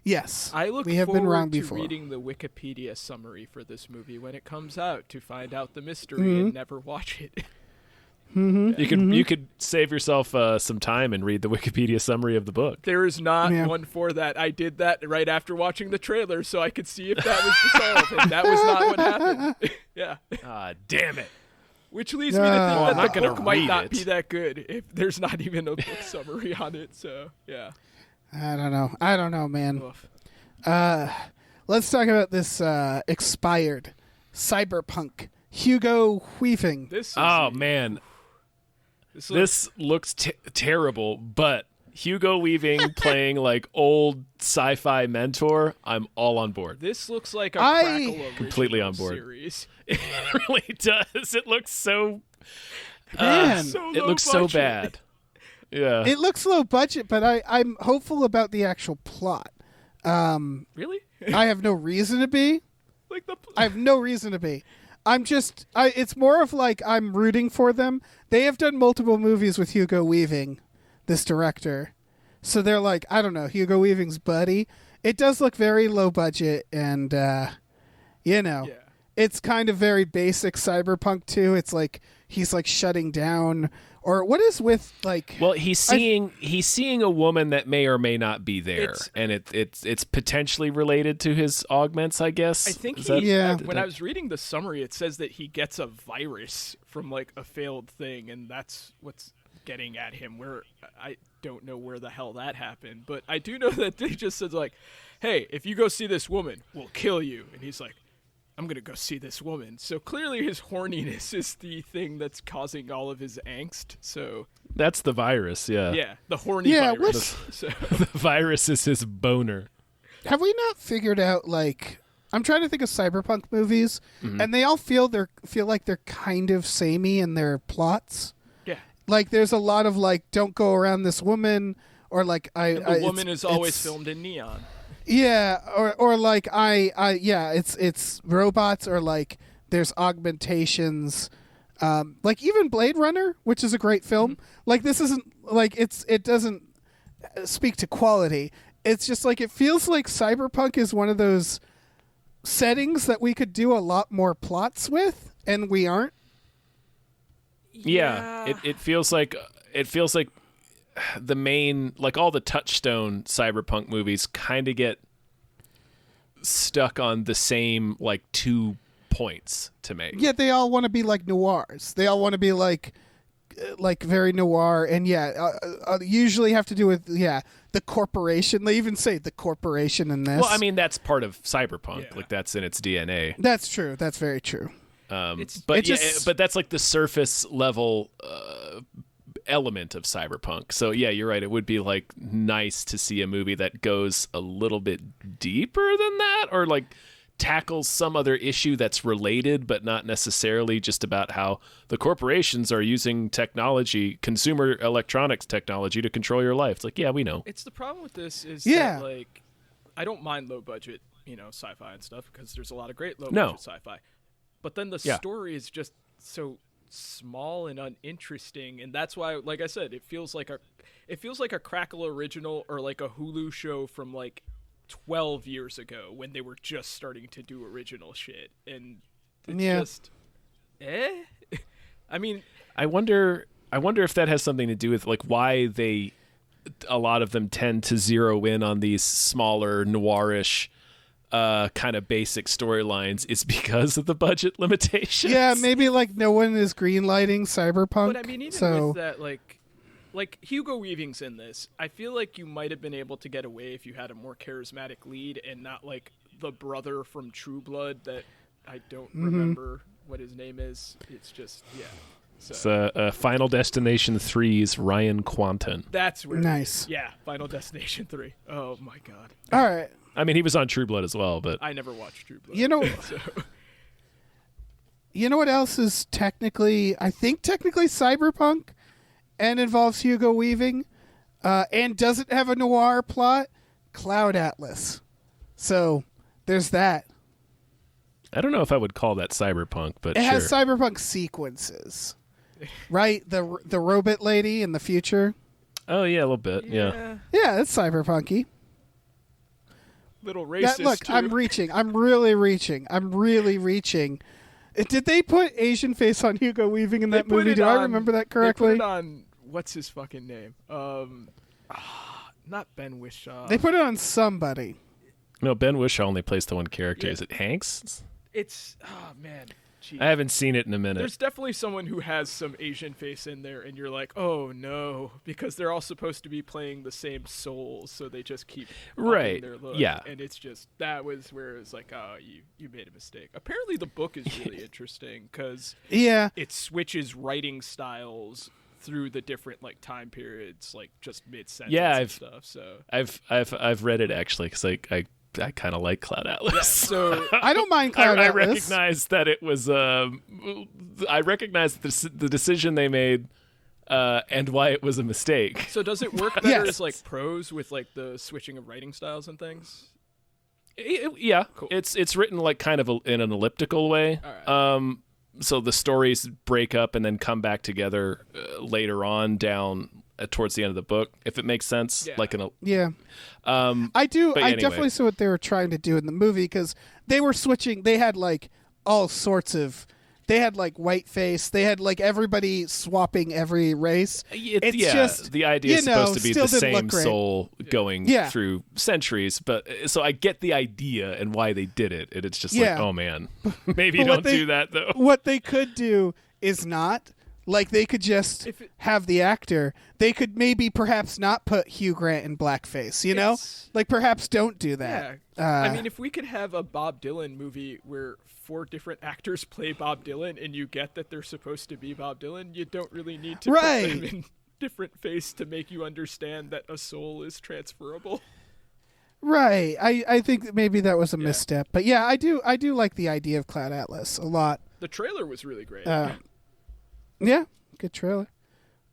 Yes. We have been wrong before. Reading the Wikipedia summary for this movie when it comes out to find out the mystery and never watch it. Mm-hmm. You could save yourself some time and read the Wikipedia summary of the book. There is not one for that. I did that right after watching the trailer so I could see if that was the solve, and that was not what happened. Yeah. Damn it. Which leads me to think that the book might not be that good if there's not even a book summary on it. So, yeah. I don't know, man. Let's talk about this expired cyberpunk Hugo Weaving. Man. This looks terrible, but Hugo Weaving playing like old sci-fi mentor, I'm all on board. This looks like a Crackle completely on board series. It really does. It looks so it looks so bad. Yeah. It looks low budget, but I'm hopeful about the actual plot. Really? I have no reason to be. I have no reason to be. It's more of like I'm rooting for them. They have done multiple movies with Hugo Weaving, this director. So they're like, I don't know, Hugo Weaving's buddy. It does look very low budget and, it's kind of very basic cyberpunk too. It's like he's like shutting down, or what is with like? Well, he's seeing a woman that may or may not be there, and it's potentially related to his augments, I guess. I think when I was reading the summary, it says that he gets a virus from like a failed thing, and that's what's getting at him. Where I don't know where the hell that happened, but I do know that they just said like, "Hey, if you go see this woman, we'll kill you," and he's like, I'm going to go see this woman. So clearly his horniness is the thing that's causing all of his angst. So that's the virus, yeah. Yeah, the horny virus. The virus is his boner. Have we not figured out, like, I'm trying to think of cyberpunk movies, and they all feel like they're kind of samey in their plots. Yeah. Like there's a lot of like, don't go around this woman, or like the woman is always filmed in neon. Yeah, or like it's robots, or like there's augmentations. Like even Blade Runner, which is a great film. Like this isn't like it doesn't speak to quality. It's just like it feels like cyberpunk is one of those settings that we could do a lot more plots with, and we aren't. Yeah, it feels like the main, like all the touchstone cyberpunk movies kind of get stuck on the same like 2 points to make. Yeah, they all want to be like noirs. They all want to be like very noir, and usually have to do with the corporation. They even say the corporation in this. Well, I mean that's part of cyberpunk. Like that's in its DNA. That's true. That's very true. But that's like the surface level element of cyberpunk. So yeah, you're right. It would be like nice to see a movie that goes a little bit deeper than that, or like tackles some other issue that's related, but not necessarily just about how the corporations are using technology, consumer electronics technology, to control your life. It's like, yeah, we know. It's the problem with this is that, like, I don't mind low budget, sci-fi and stuff, because there's a lot of great low budget sci-fi. But then the story is just so small and uninteresting, and that's why, like I said, it feels like a Crackle original, or like a Hulu show from like 12 years ago when they were just starting to do original shit, and it's just I mean, I wonder if that has something to do with like why a lot of them tend to zero in on these smaller noirish kind of basic storylines. It's because of the budget limitations. Yeah, maybe like no one is greenlighting cyberpunk. But I mean, even with that, like Hugo Weaving's in this. I feel like you might have been able to get away if you had a more charismatic lead and not like the brother from True Blood that I don't remember what his name is. It's just, So. It's Final Destination 3's Ryan Quanten. That's where. Nice. Yeah, Final Destination 3. Oh my god. All right. I mean, he was on True Blood as well, but I never watched True Blood. You know what else is technically cyberpunk and involves Hugo Weaving and doesn't have a noir plot? Cloud Atlas. So there's that. I don't know if I would call that cyberpunk, but it has cyberpunk sequences, right? The robot lady in the future. Oh yeah, a little bit. Yeah, it's cyberpunky. Little racist. Look, too. I'm reaching. I'm really reaching. Did they put Asian face on Hugo Weaving in that movie? Do I remember that correctly? They put it on, what's his fucking name? Not Ben Whishaw. They put it on somebody. No, Ben Whishaw only plays the one character. Yeah. Is it Hanks? It's, oh man. Jeez. I haven't seen it in a minute. There's definitely someone who has some Asian face in there, and you're like, oh no, because they're all supposed to be playing the same souls, so they just keep their look. Yeah, and it's just, that was where it was like, oh, you made a mistake. Apparently, the book is really interesting because it switches writing styles through the different like time periods, like just mid-sentence and stuff. So I've read it actually because I kind of like Cloud Atlas. Yeah, so I don't mind Cloud I Atlas. recognize that it was. I recognize the decision they made and why it was a mistake. So does it work better as like prose with like the switching of writing styles and things? Yeah, cool. It's written like kind of in an elliptical way. All right. So the stories break up and then come back together later on down towards the end of the book, if it makes sense. I do. I definitely saw what they were trying to do in the movie because they were switching. They had like all sorts of. They had like whiteface. They had like everybody swapping every race. It's just the idea is supposed to be the same soul going through centuries. But so I get the idea and why they did it. And it's just like, oh man, maybe don't do that though. What they could do is not. Like, they could just have the actor. They could maybe perhaps not put Hugh Grant in blackface, you know? Like, perhaps don't do that. Yeah. I mean, if we could have a Bob Dylan movie where 4 different actors play Bob Dylan and you get that they're supposed to be Bob Dylan, you don't really need to put them in different face to make you understand that a soul is transferable. Right. I think that maybe that was a misstep. But yeah, I do like the idea of Cloud Atlas a lot. The trailer was really great. Yeah, good trailer.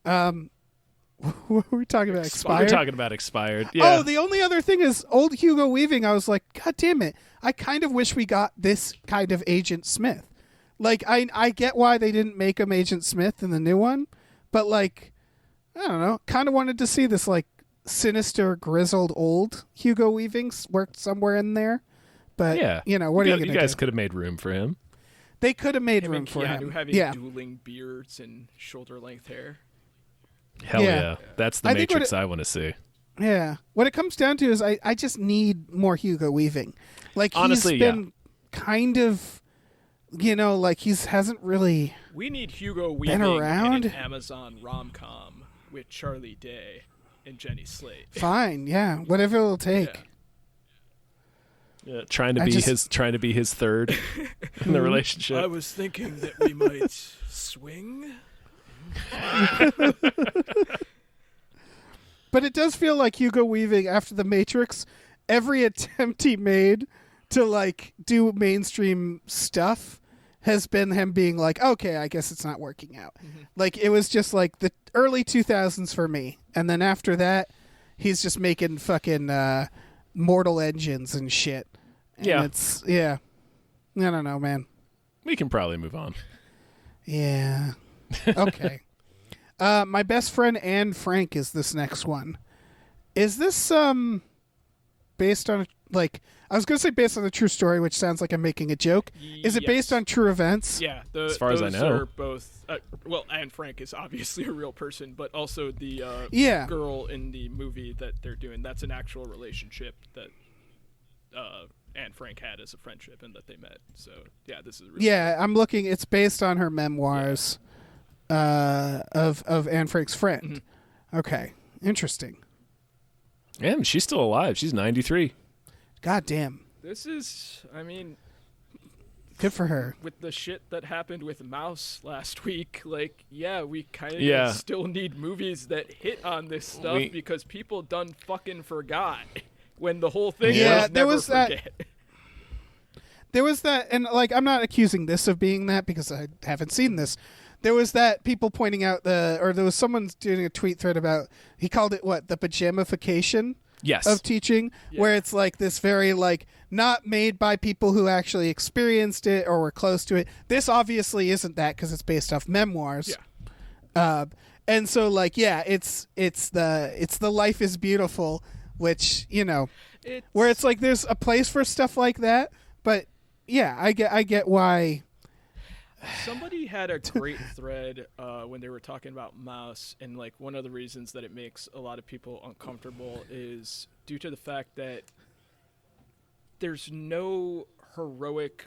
What were we talking about? Expired? We're talking about Expired. Yeah. Oh, the only other thing is old Hugo Weaving. I was like, God damn it. I kind of wish we got this kind of Agent Smith. Like, I get why they didn't make him Agent Smith in the new one, but like, I don't know, kind of wanted to see this like sinister, grizzled old Hugo Weaving worked somewhere in there. But, what are you going to do? You guys could have made room for him. They could have made him room for him. Having dueling beards and shoulder-length hair. Hell yeah. That's the Matrix I want to see. Yeah. What it comes down to is I just need more Hugo Weaving. Like, honestly, he's been kind of, like he hasn't really We need Hugo Weaving around. in an Amazon rom-com with Charlie Day and Jenny Slate. Fine, yeah. Whatever it'll take. Yeah, trying to be his third in the relationship. I was thinking that we might swing. But it does feel like Hugo Weaving, after The Matrix, every attempt he made to like do mainstream stuff has been him being like, okay, I guess it's not working out. Mm-hmm. Like, it was just like the early 2000s for me. And then after that, he's just making fucking Mortal Engines and shit. And I don't know, man. We can probably move on. Yeah. Okay. My best friend Anne Frank is this next one. Is this based on like I was going to say based on a true story, which sounds like I'm making a joke. Is it based on true events? Yeah, as far as I know, are both. Well, Anne Frank is obviously a real person, but also the girl in the movie that they're doing. That's an actual relationship that Anne Frank had as a friendship and that they met. So yeah, this is. I'm looking. It's based on her memoirs. Of Anne Frank's friend. Mm-hmm. Okay, interesting. Yeah, she's still alive. She's 93. God damn. This is, good for her. With the shit that happened with Mouse last week, like, we kind of still need movies that hit on this stuff because people done fucking forgot when the whole thing was there never was forget. There was that, and like, I'm not accusing this of being that because I haven't seen this. There was that people pointing out there was someone doing a tweet thread about, he called it the pajamification of teaching, where it's like this very like not made by people who actually experienced it or were close to it. This obviously isn't that because it's based off memoirs. Yeah. And so like, it's the Life is Beautiful, which, where it's like there's a place for stuff like that, but I get why. Somebody had a great thread when they were talking about Mouse, and like one of the reasons that it makes a lot of people uncomfortable is due to the fact that there's no heroic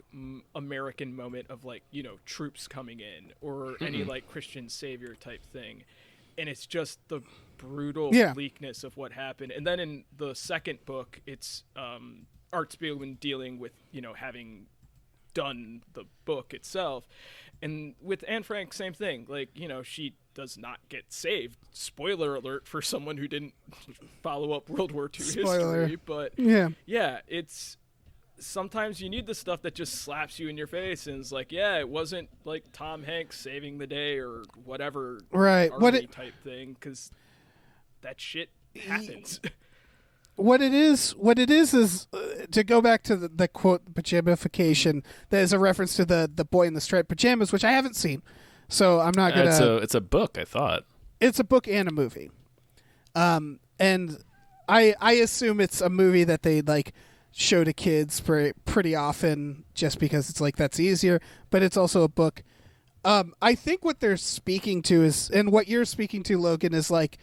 American moment of like, troops coming in or any like Christian savior type thing. And it's just the brutal bleakness of what happened. And then in the second book, it's Art Spiegelman dealing with, having done the book itself. And with Anne Frank, same thing. Like, she does not get saved. Spoiler alert for someone who didn't follow up World War II history. But it's sometimes you need the stuff that just slaps you in your face and is like, it wasn't like Tom Hanks saving the day or whatever army type thing, because that shit happens. What it is to go back to the quote pajamification. That is a reference to the boy in the striped pajamas, which I haven't seen, so I'm not gonna. It's a book. I thought it's a book and a movie, and I assume it's a movie that they like show to kids pretty often, just because it's like that's easier. But it's also a book. I think what they're speaking to is, and what you're speaking to, Logan, is like,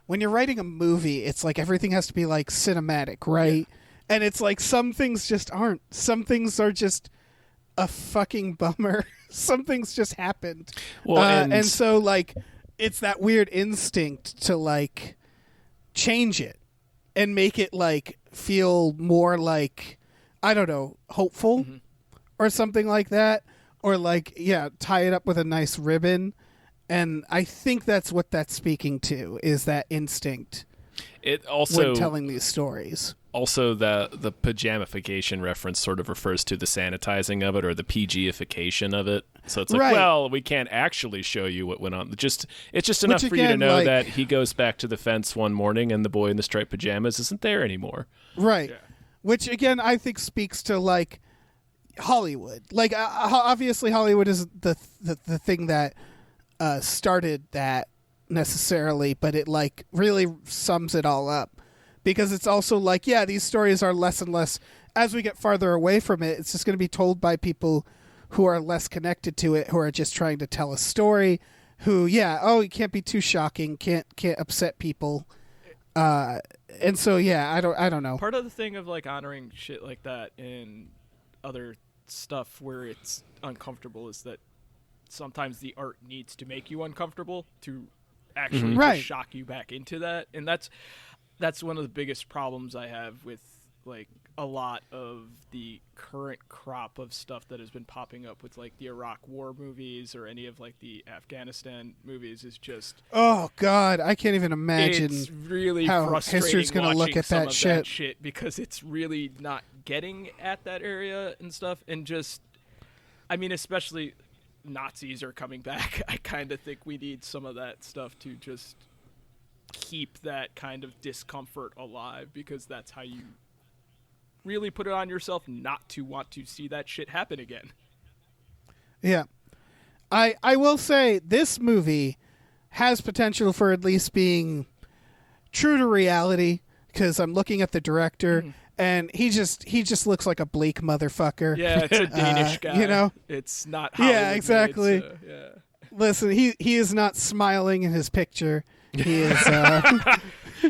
when you're writing a movie, it's like everything has to be like cinematic, right? Yeah. And it's like some things just aren't. Some things are just a fucking bummer. Some things just happened. Well, and so like it's that weird instinct to like change it and make it like feel more like, I don't know, hopeful or something like that. Or like, tie it up with a nice ribbon. And I think that's what that's speaking to, is that instinct. It also when telling these stories. Also, the pajamification reference sort of refers to the sanitizing of it or the PG-ification of it. So it's like, well, we can't actually show you what went on. It's just enough for you to know that he goes back to the fence one morning and the boy in the striped pajamas isn't there anymore. Right. Yeah. Which, again, I think speaks to, like, Hollywood. Like, obviously Hollywood is the thing that started that necessarily, but it, like, really sums it all up. Because it's also like, yeah, these stories are less and less, as we get farther away from it, it's just going to be told by people who are less connected to it, who are just trying to tell a story, who, it can't be too shocking, can't upset people. And so, yeah, I don't know. Part of the thing of, like, honoring shit like that and other stuff where it's uncomfortable is that sometimes the art needs to make you uncomfortable to actually just shock you back into that. And that's one of the biggest problems I have with, like, a lot of the current crop of stuff that has been popping up with, like, the Iraq War movies or any of, like, the Afghanistan movies is just... Oh, God, I can't even imagine it's really how frustrating history's going to look at some that of shit. because it's really not getting at that area and stuff. And just, I mean, especially Nazis are coming back. I kind of think we need some of that stuff to just... keep that kind of discomfort alive, because that's how you really put it on yourself not to want to see that shit happen again. Yeah. I will say this movie has potential for at least being true to reality, because I'm looking at the director and he just looks like a bleak motherfucker. Yeah, it's a Danish guy. You know? It's not Hollywood. Yeah, exactly. Made, so, yeah. Listen, he is not smiling in his picture. He is.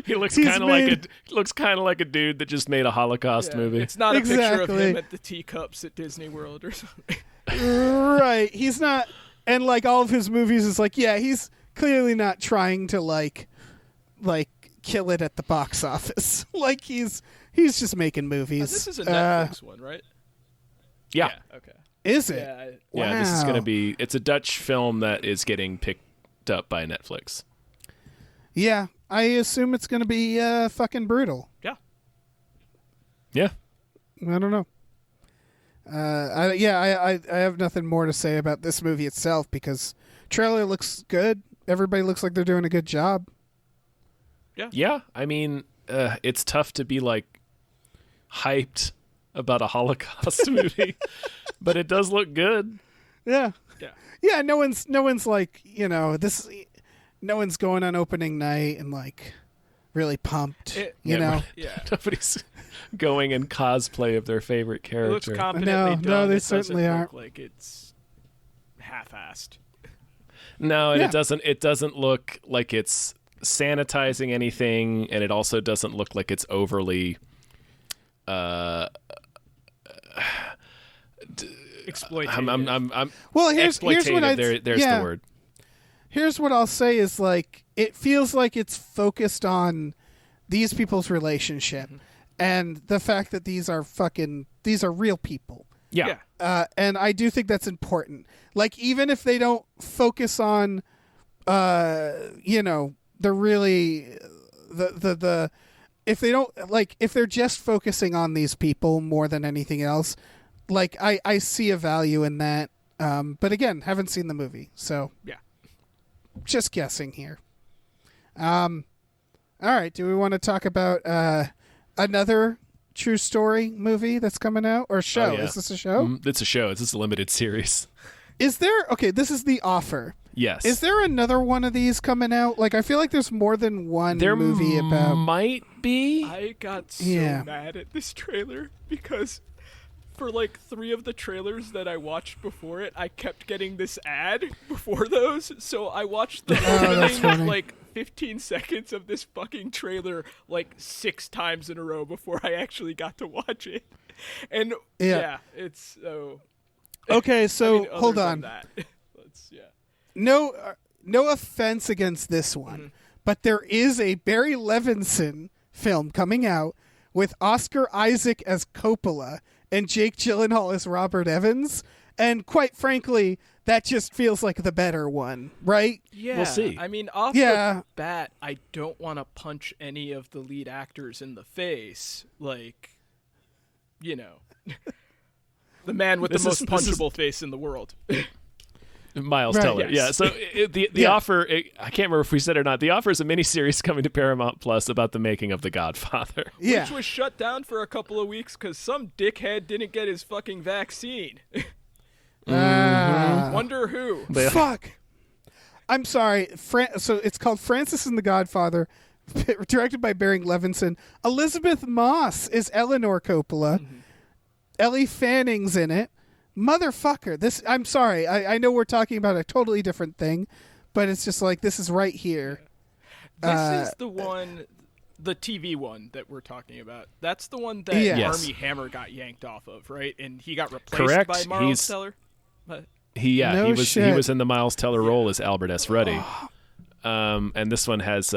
He looks kind of like a dude that just made a Holocaust movie. It's not a picture of him at the teacups at Disney World or something. Right. He's not, and like all of his movies is like, yeah, he's clearly not trying to like kill it at the box office. Like he's just making movies. This is a Netflix one, right? Yeah. Okay. Is it? Yeah. Wow. Yeah. This is gonna be. It's a Dutch film that is getting picked up by Netflix. Yeah, I assume it's going to be fucking brutal. Yeah. Yeah. I don't know. I have nothing more to say about this movie itself, because trailer looks good. Everybody looks like they're doing a good job. Yeah. Yeah. I mean, it's tough to be like hyped about a Holocaust movie, but it does look good. Yeah. Yeah. Yeah. No one's like, this. No one's going on opening night and like really pumped, you know. Yeah. Nobody's going in cosplay of their favorite It character. looks competently done. No, they it certainly doesn't aren't. look like it's half-assed. No, and it doesn't look like it's sanitizing anything, and it also doesn't look like it's overly exploitative. Well, here's what there's the word. Here's what I'll say is, like, it feels like it's focused on these people's relationship and the fact that these are real people. Yeah. And I do think that's important. Like, even if they don't focus on, the really, if they don't, like, if they're just focusing on these people more than anything else, like, I see a value in that. But again, haven't seen the movie, so. Yeah. Just guessing here. All right. Do we want to talk about another true story movie that's coming out, or show? Oh, yeah. Is this a show? It's a show. It's a limited series. Is there? Okay, this is The Offer. Yes. Is there another one of these coming out? Like, I feel like there's more than one movie about. Might be. I got so Yeah. mad at this trailer because for like 3 of the trailers that I watched before it, I kept getting this ad before those. So I watched the opening like 15 seconds of this fucking trailer like 6 times in a row before I actually got to watch it. And yeah it's so. Okay, so I mean, hold other on. than that, yeah. No offense against this one, but there is a Barry Levinson film coming out with Oscar Isaac as Coppola and Jake Gyllenhaal as Robert Evans, And quite frankly, that just feels like the better one, right? Yeah, We'll see. I mean, off the bat, I don't want to punch any of the lead actors in the face. Like, you know, the man with the most punchable face in the world. Miles Right. Teller. Yes. Yeah. So the offer, I can't remember if we said it or not. The offer is a miniseries coming to Paramount Plus about the making of The Godfather. Yeah. Which was shut down for a couple of weeks because some dickhead didn't get his fucking vaccine. Wonder who. Fuck. I'm sorry. So it's called Francis and the Godfather, directed by Barry Levinson. Elizabeth Moss is Eleanor Coppola. Ellie Fanning's in it. Motherfucker. This. I'm sorry. I know we're talking about a totally different thing, but it's just like this is right here. This is the one, the TV one that we're talking about. That's the one that Yes. Armie Hammer got yanked off of, right? And he got replaced Correct. by Miles Teller. But He No was shit. he was in the Miles Teller role as Albert S. Ruddy. And this one has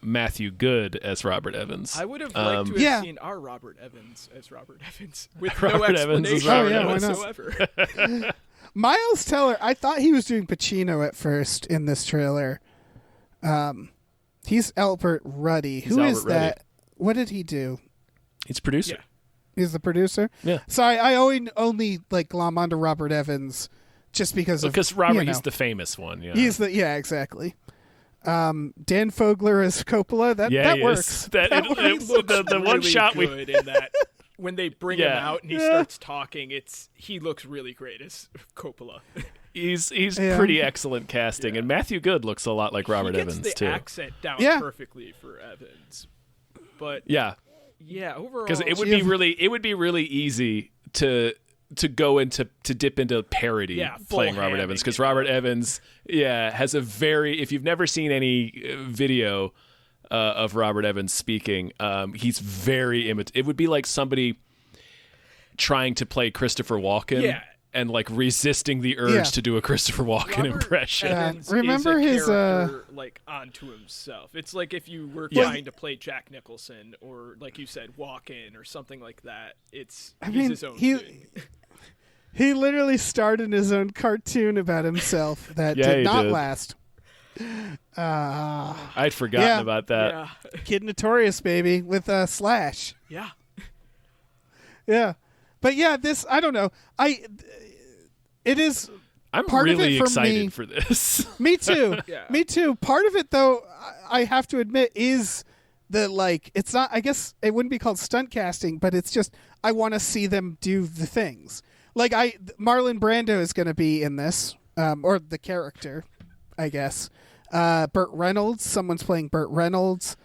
Matthew Good as Robert Evans. I would have liked to have Yeah. seen our Robert Evans as Robert Evans with Robert no Evans as explanation Robert Evans. whatsoever. Miles Teller. I thought he was doing Pacino at first in this trailer. He's Albert Ruddy. He's Who is Albert Ruddy. that? What did he do? He's producer. Yeah. He's the producer. Yeah. So I only like glom onto Robert Evans just because Robert, you know, he's the famous one. Yeah. he's the exactly. Dan Fogler as Coppola. That he works. is. The one Really shot we good in that. When they bring him Yeah. out and he starts talking, he looks really great as Coppola. he's pretty excellent casting, and Matthew Good looks a lot like Robert he gets Evans the too. accent down Yeah. perfectly for Evans, but Yeah, overall, because it would be really easy to go into to dip into parody full playing Robert hamming Evans, because it Robert up. Evans has a very, if you've never seen any video of Robert Evans speaking, he's very it would be like somebody trying to play Christopher Walken and like resisting the urge to do a Christopher Walken Robert impression. Evans remember is a his, character, like onto himself. It's like if you were trying to play Jack Nicholson or, like you said, Walken or something like that. He's his own thing. He literally starred in his own cartoon about himself that Yeah, did he not did. last. I'd forgotten about that. Yeah, Kid Notorious, baby, with Slash. yeah. Yeah. But yeah, this, I don't know. It is I'm part of really it for excited me. for this. Me too. Yeah. Me too. Part of it, though, I have to admit, is the, like, it's not, I guess it wouldn't be called stunt casting, but it's just, I want to see them do the things. Like, Marlon Brando is going to be in this, or the character, I guess. Burt Reynolds, someone's playing Burt Reynolds.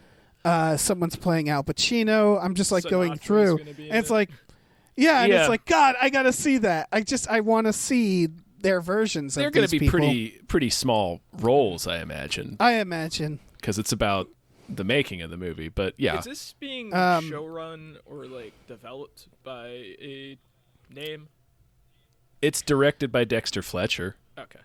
Someone's playing Al Pacino. I'm just, like, going Sinatra's through. gonna be in And it's it. like, and Yeah. it's like, God, I got to see that. I want to see their versions They're of going these to be people. pretty small roles, I imagine, I imagine. because it's about the making of the movie. But yeah, Is this being showrun or like developed by a name? it's directed by Dexter Fletcher. Okay.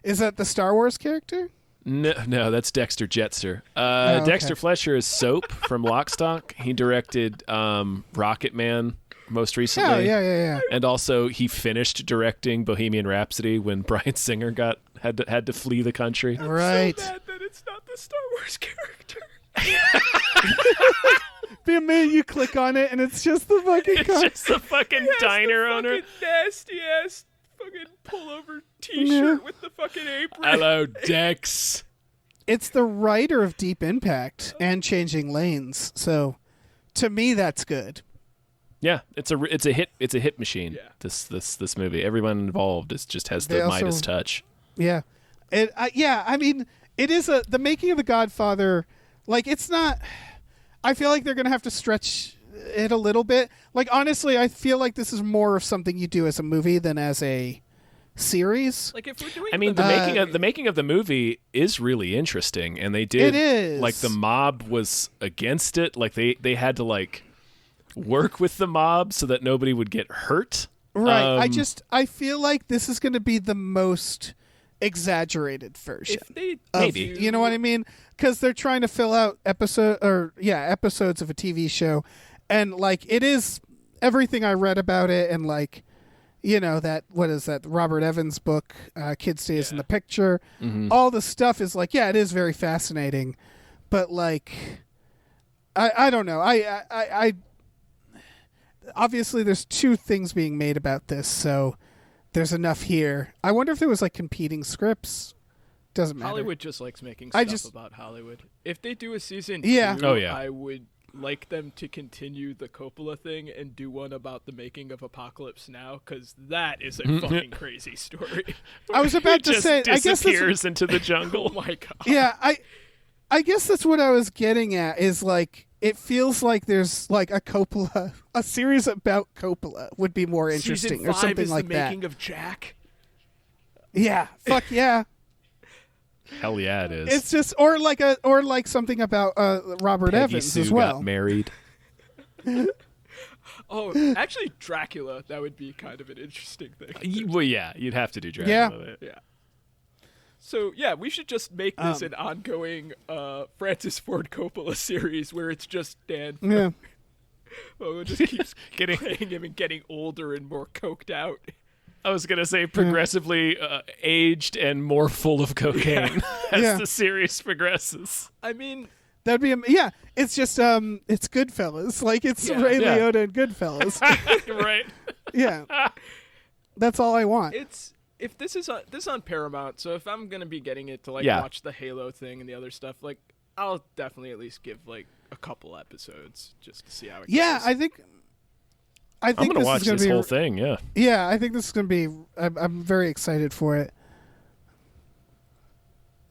Is that the Star Wars character? No, that's Dexter Jetster. okay. Dexter Fletcher is Soap from Lock, Stock. He directed Rocket Man most recently. Oh, yeah. And also, he finished directing Bohemian Rhapsody when Bryan Singer had to flee the country. Right. So bad that it's not the Star Wars character. Be a minute you click on it and it's just the fucking It's car. just a fucking diner owner. Fucking nasty ass fucking pullover T-shirt with the fucking apron. Hello, Dex. It's the writer of Deep Impact and Changing Lanes. So, to me, that's good. Yeah, it's a hit machine. Yeah. This movie, everyone involved just has They the also- Midas touch. Yeah. I mean, it is the making of The Godfather. Like, it's not. I feel like they're gonna have to stretch it a little bit. Like, honestly, I feel like this is more of something you do as a movie than as a series. Like if we're doing, I mean, the making of the movie is really interesting, and they did. It is. Like, the mob was against it. Like they had to like work with the mob so that nobody would get hurt. Right. I feel like this is going to be the most exaggerated version. if they Maybe. You know what I mean? Because they're trying to fill out episodes of a TV show, and like it is everything I read about it, and like that, what is that, Robert Evans book, Kid Stays in the Picture. All the stuff is like, it is very fascinating, but like, I don't know. I obviously there's two things being made about this, so there's enough here. I wonder if there was like competing scripts. Doesn't matter. Hollywood just likes making stuff about Hollywood. If they do a season 2, I would like them to continue the Coppola thing and do one about the making of Apocalypse Now, because that is a fucking crazy story. I was about to say, I guess disappears into the jungle. Oh my god. Yeah, I guess that's what I was getting at. Is like, it feels like there's like a series about Coppola would be more interesting, Season 5 or something is like the that. making of Jack. Yeah, fuck yeah. Hell yeah, it is. It's just or like something about Robert Peggy Evans Sue as well. got married. Oh, actually, Dracula. That would be kind of an interesting thing. Well, yeah, you'd have to do Dracula. Yeah. So yeah, we should just make this an ongoing Francis Ford Coppola series where it's just Dan. Yeah. Well, it just keeps playing him and getting older and more coked out. I was going to say progressively aged and more full of cocaine as the series progresses. I mean, that'd be it's just it's Goodfellas, like it's Ray Liotta and Goodfellas. Right. Yeah. That's all I want. If this is on Paramount, so if I'm going to be getting it to watch the Halo thing and the other stuff, like I'll definitely at least give like a couple episodes just to see how it goes. Yeah, I think I'm going to watch this whole thing, yeah. Yeah, I think this is going to be... I'm very excited for it.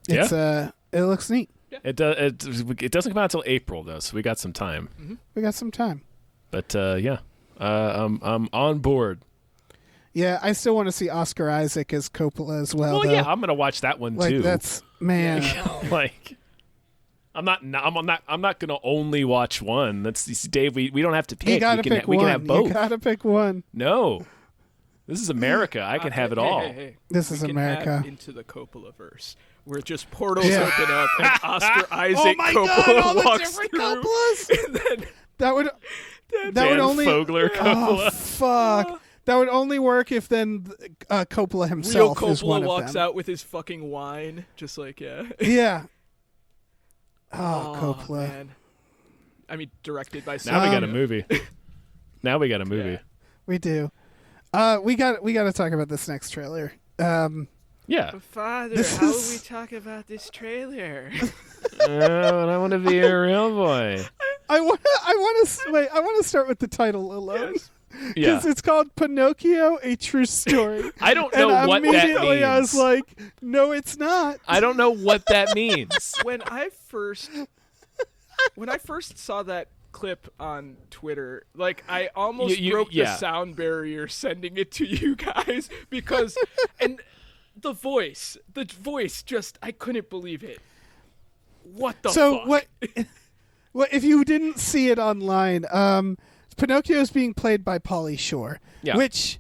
It's, it looks neat. Yeah. It doesn't come out until April, though, so we got some time. Mm-hmm. We got some time. But, I'm on board. Yeah, I still want to see Oscar Isaac as Coppola as well. Well, yeah, I'm going to watch that one, too. That's... Man. Like... I'm not going to only watch one. That's Dave. We don't have to pick. You gotta pick one. We can have both. You gotta pick one. No, this is America. I can have it all. Hey. This is America. Into the Coppola verse, where just portals open up and Oscar Isaac Coppola God, all walks the through. Coppolas. And then that would only Fogler Coppola. Oh, fuck. That would only work if then Coppola himself Real is one Coppola of walks them. out with his fucking wine, just like Yeah. Oh, Coppola. Man. I mean, directed by. Now we got a movie. Yeah, we do. We got to talk about this next trailer. Yeah. But Father, how will we talk about this trailer? I want to be a real boy. I want to start with the title alone. Yes. Because it's called Pinocchio, A True Story. I don't know what that means. Immediately I was like, no, it's not. I don't know what that means. When I first saw that clip on Twitter, like I almost broke the sound barrier sending it to you guys because and the voice just I couldn't believe it. What the fuck? So what if you didn't see it online, Pinocchio is being played by Pauly Shore, which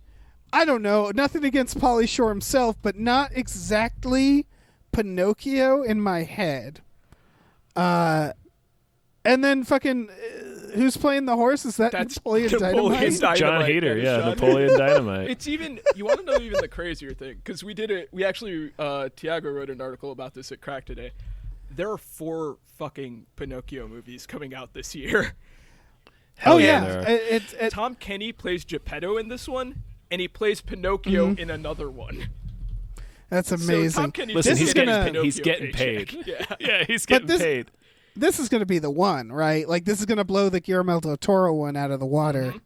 I don't know, nothing against Pauly Shore himself, but not exactly Pinocchio in my head. And then fucking who's playing the horse? Is that Napoleon Dynamite? John Hader, Napoleon Dynamite. It's even you want to know even the crazier thing because we actually Tiago wrote an article about this at Crack today. There are 4 fucking Pinocchio movies coming out this year. Hell yeah. Tom Kenny plays Geppetto in this one, and he plays Pinocchio in another one. That's amazing. So Tom Kenny he's getting paid. Yeah, he's getting paid. This is going to be the one, right? Like this is going to blow the Guillermo del Toro one out of the water. Mm-hmm.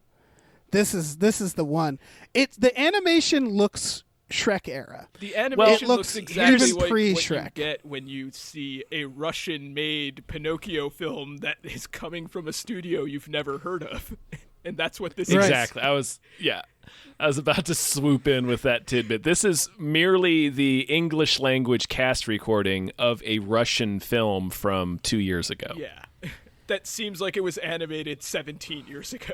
This is the one. The animation looks Shrek era. The animation looks exactly even what you get when you see a Russian-made Pinocchio film that is coming from a studio you've never heard of, and that's what this is. Exactly. I was about to swoop in with that tidbit. This is merely the English language cast recording of a Russian film from 2 years ago. Yeah, that seems like it was animated 17 years ago.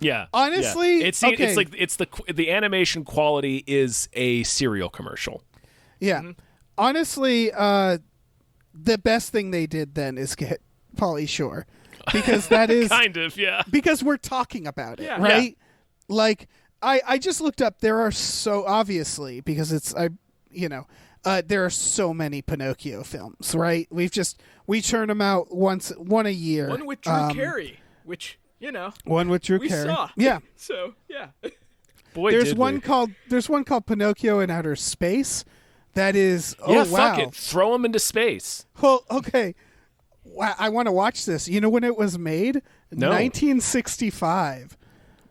Yeah, honestly, it's like the animation quality is a cereal commercial. Yeah, honestly, the best thing they did then is get Pauly Shore because that is kind of because we're talking about it, right? Yeah. Like I just looked up. There are so obviously because there are so many Pinocchio films, right? We churn them out one a year. One with Drew Carey, which one with Drew we Carey. saw. Yeah. So yeah. Boy, there's one called Pinocchio in Outer Space. That is wow. Fuck it. Throw him into space. Well, okay. I want to watch this. You know when it was made? No. 1965.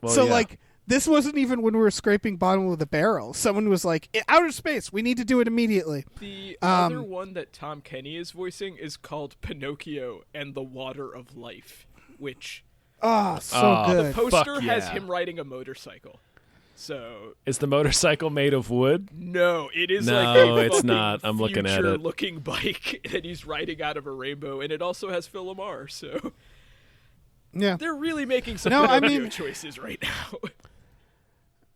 Well, so yeah. this wasn't even when we were scraping bottom of the barrel. Someone was like, "Outer Space, we need to do it immediately." The other one that Tom Kenny is voicing is called Pinocchio and the Water of Life, which so good. The poster has him riding a motorcycle. So is the motorcycle made of wood? No, it is no, like it's not. I'm looking at it. Looking bike that he's riding out of a rainbow, and it also has Phil Lamar. So yeah, they're really making some Pinocchio choices right now.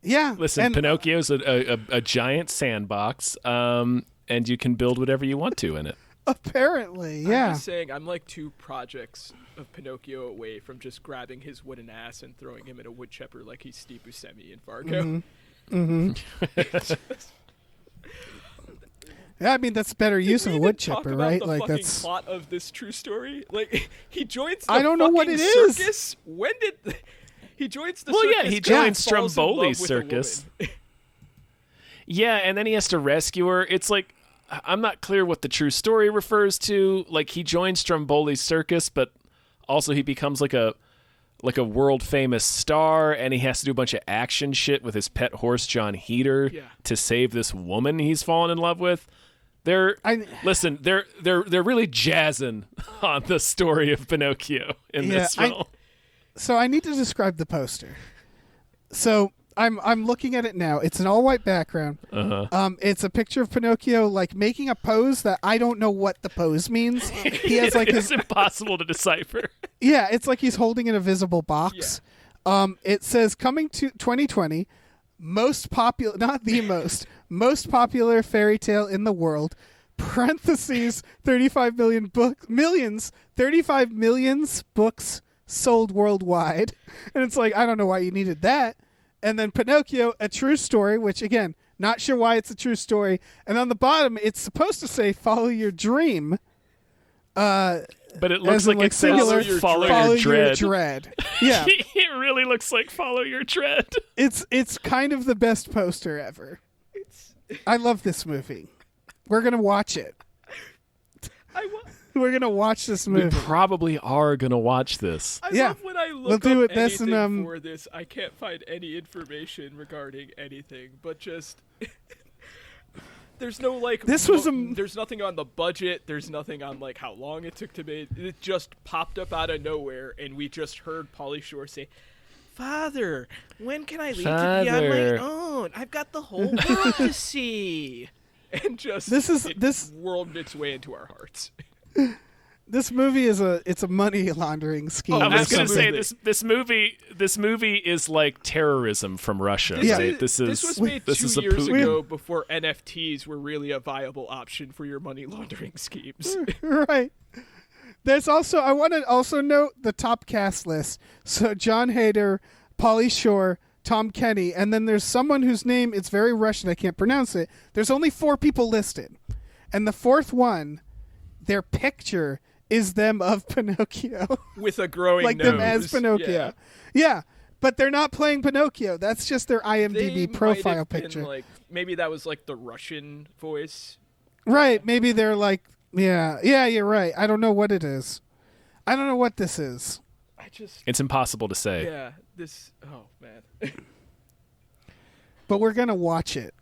Yeah, listen, Pinocchio's a giant sandbox, and you can build whatever you want to in it. Apparently, yeah. I'm just saying, I'm like 2 projects of Pinocchio away from just grabbing his wooden ass and throwing him in a wood chipper like he's Steve Buscemi in Fargo. Yeah, I mean that's better use of a wood chipper, right? Like that's plot of this true story. Like he joins. The I don't know what it is. Circus. When did he joins the? Well, circus yeah, he joins Stromboli's circus. Yeah, and then he has to rescue her. It's like I'm not clear what the true story refers to. Like he joins Stromboli's circus, but also he becomes like a world famous star, and he has to do a bunch of action shit with his pet horse John Heater to save this woman he's fallen in love with. They're really jazzing on the story of Pinocchio in this film. So I need to describe the poster. So I'm looking at it now. It's an all white background. It's a picture of Pinocchio like making a pose that I don't know what the pose means. He has like it's impossible to decipher. Yeah, it's like he's holding an invisible box. Yeah. It says coming to 2020, most popular, not the most popular fairy tale in the world. Parentheses 35 millions books sold worldwide. And it's like I don't know why you needed that. And then Pinocchio, a true story, which, again, not sure why it's a true story. And on the bottom, it's supposed to say, follow your dream. But it looks like it singular, says, follow your dread. Yeah. It really looks like follow your dread. It's kind of the best poster ever. I love this movie. We're going to watch it. We're going to watch this movie. We probably are going to watch this. I love when I look we'll do up it this anything and, for this. I can't find any information regarding anything, but just... There's no, like... there's nothing on the budget. There's nothing on, like, how long it took to make... It just popped up out of nowhere, and we just heard Pauly Shore say, Father, when can I leave to be on my own? I've got the whole world to see. And just... This world its way into our hearts. This movie is a money laundering scheme. I was going to say this movie is like terrorism from Russia. Right? This was made 2 years ago before NFTs were really a viable option for your money laundering schemes. Right. There's also I want to also note the top cast list. So John Hader, Pauly Shore, Tom Kenny, and then there's someone whose name it's very Russian. I can't pronounce it. There's only 4 people listed, and the 4th one. Their picture is them of Pinocchio. With a growing like nose. Them as Pinocchio. Yeah, but they're not playing Pinocchio. That's just their IMDb profile picture. Like, maybe that was like the Russian voice. Right, maybe they're like, yeah, you're right. I don't know what it is. I don't know what this is. It's impossible to say. Yeah, oh, man. But we're going to watch it.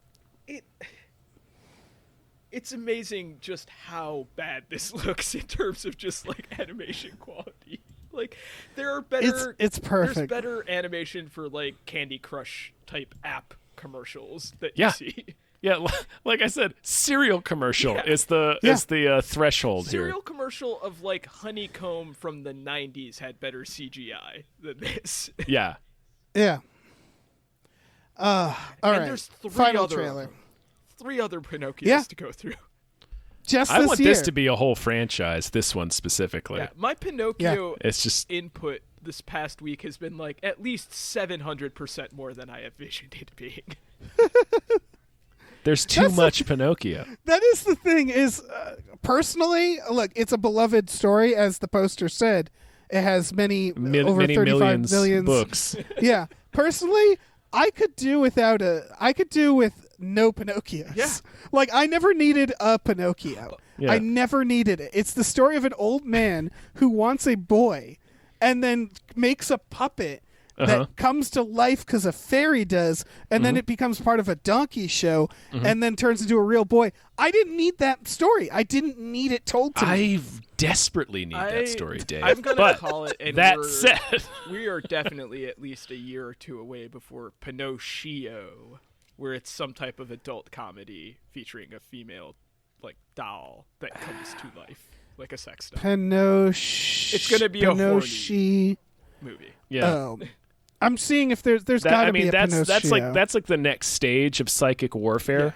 It's amazing just how bad this looks in terms of just like animation quality. Like there are better it's perfect. There's better animation for like Candy Crush type app commercials that you see. Yeah, like I said, cereal commercial is the threshold here. Cereal commercial of like Honeycomb from the 90s had better CGI than this. Yeah. Yeah. All right. There's Final trailer. 3 other Pinocchios to go through. I want this to be a whole franchise, this one specifically. Yeah, my Pinocchio it's just input this past week has been like at least 700% more than I envisioned it being. There's too much Pinocchio. That is the thing. Is personally, look, it's a beloved story, as the poster said. It has many over many 35 millions books. Yeah, personally, I could do with no Pinocchios. Yeah. Like, I never needed a Pinocchio. Yeah. I never needed it. It's the story of an old man who wants a boy and then makes a puppet that comes to life because a fairy does, and then it becomes part of a donkey show, and then turns into a real boy. I didn't need that story. I didn't need it told to me. I desperately need that story, Dave. I'm going to call it. And that said, we are definitely at least a year or two away before Pinocchio, where it's some type of adult comedy featuring a female like doll that comes to life like a sex doll. It's going to be a horny movie. Yeah. Oh. I'm seeing if there's got to be a Pinocchio. That's like the next stage of psychic warfare.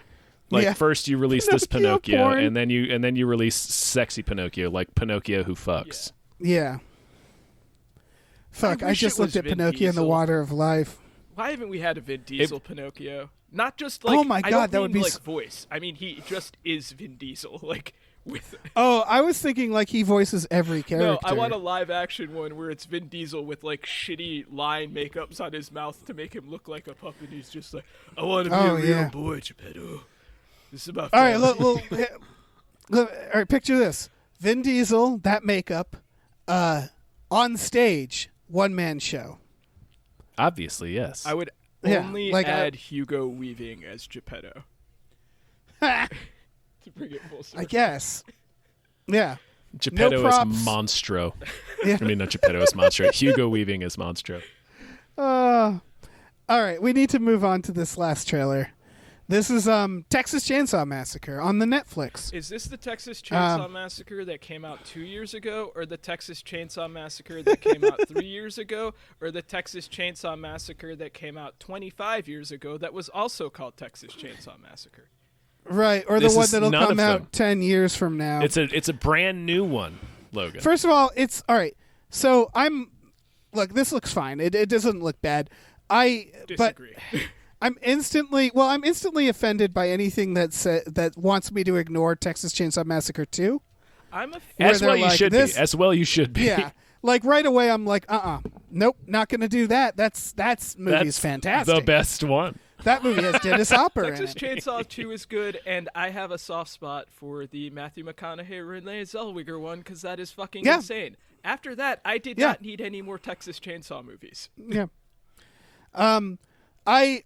First you release this Pinocchio, porn. and then you release sexy Pinocchio, like Pinocchio who fucks. Yeah. Fuck! I wish just it looked was at Vin Pinocchio in the Diesel. water of life. Why haven't we had a Vin Diesel Pinocchio? Not just like, Oh my I God, don't that would mean, be like voice. I mean, he just is Vin Diesel. Like with. Oh, I was thinking like he voices every character. No, I want a live action one where it's Vin Diesel with like shitty line makeups on his mouth to make him look like a puppet. He's just like, I want to be a real boy, Geppetto. This is about. All right, look, all right. Picture this: Vin Diesel, that makeup, on stage, one man show. Obviously, yes. I would only add Hugo Weaving as Geppetto. To bring it full circle. I guess. Yeah. Geppetto No props. is Monstro. Yeah. I mean, not Geppetto is Monstro. Hugo Weaving is Monstro. All right, we need to move on to this last trailer. This is Texas Chainsaw Massacre on the Netflix. Is this the Texas Chainsaw Massacre that came out 2 years ago, or the Texas Chainsaw Massacre that came out 3 years ago, or the Texas Chainsaw Massacre that came out 25 years ago that was also called Texas Chainsaw Massacre? Right, or This the one is that'll none come of them. out 10 years from now. It's a brand new one, Logan. First of all, it's all right. So look, this looks fine. It doesn't look bad. Disagree. But I'm instantly offended by anything that wants me to ignore Texas Chainsaw Massacre 2. I'm a As well, you like, should this- be. As well, you should be. Yeah. Like right away I'm like, nope, not going to do that. That's movie's That's fantastic. the best one. That movie has Dennis Hopper in Texas it. Chainsaw 2 is good, and I have a soft spot for the Matthew McConaughey Renee Zellweger one because that is fucking insane. After that, I did not need any more Texas Chainsaw movies. Yeah. I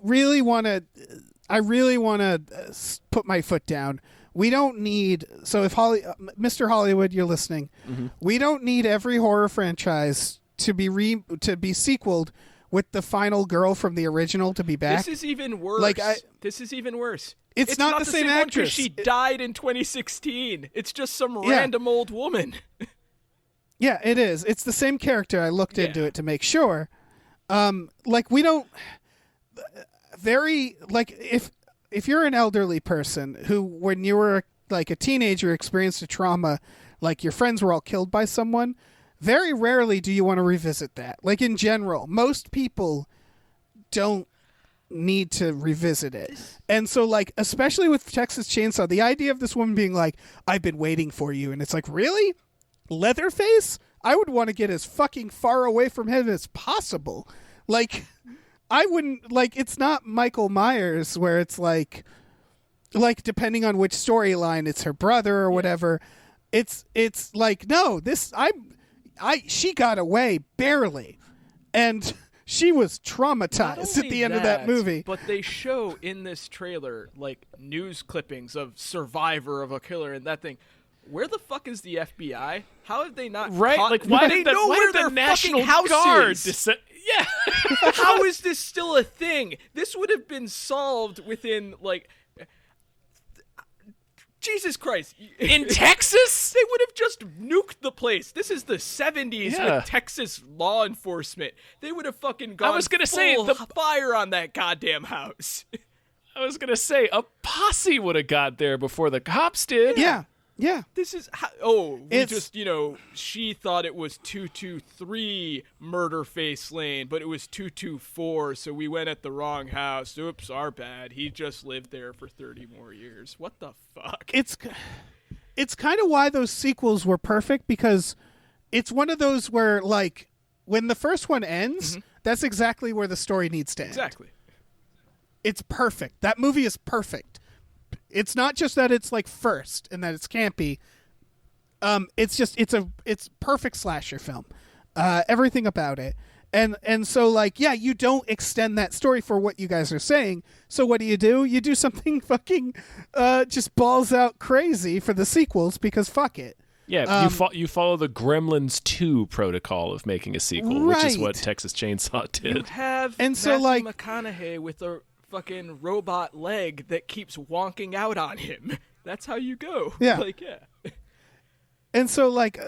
really want to put my foot down. We don't need if Mr. Hollywood, you're listening. Mm-hmm. We don't need every horror franchise to be sequeled with the final girl from the original to be back. This is even worse. This is even worse. It's not the same one 'cause actress. She died in 2016. It's just some random old woman. Yeah, it is. It's the same character. I looked into it to make sure. We don't. If you're an elderly person who, when you were like a teenager, experienced a trauma, like your friends were all killed by someone, very rarely do you want to revisit that. Like in general, most people don't need to revisit it. And so like, especially with Texas Chainsaw, the idea of this woman being like, I've been waiting for you. And it's like, really? Leatherface? I would want to get as fucking far away from him as possible. Like, I wouldn't, like, it's not Michael Myers where it's like depending on which storyline, it's her brother or whatever. It's like, no, she got away barely. And she was traumatized at the end of that movie. But they show in this trailer, like, news clippings of survivor of a killer and that thing. Where the fuck is the FBI? How have they not caught? Like, why they did know where the their National fucking house Guard is. Yeah. How is this still a thing? This would have been solved within, like, Jesus Christ. In Texas? They would have just nuked the place. This is the 70s with Texas law enforcement. They would have fucking gone full fire on that goddamn house. I was going to say, a posse would have got there before the cops did. Yeah. Yeah. This is she thought it was 223 Murderface Lane, but it was 224, so we went at the wrong house. Oops, our bad. He just lived there for 30 more years. What the fuck? It's kind of why those sequels were perfect, because it's one of those where, like, when the first one ends, that's exactly where the story needs to end. Exactly. It's perfect. That movie is perfect. It's not just that it's like first and that it's campy. It's perfect slasher film. Everything about it. And so, like, yeah, you don't extend that story for what you guys are saying. So what do? You do something fucking just balls out crazy for the sequels, because fuck it. Yeah, you follow the Gremlins 2 protocol of making a sequel, which is what Texas Chainsaw did. You have Matthew McConaughey with a fucking robot leg that keeps wonking out on him. That's how you go. Yeah. Like, yeah. And so, like,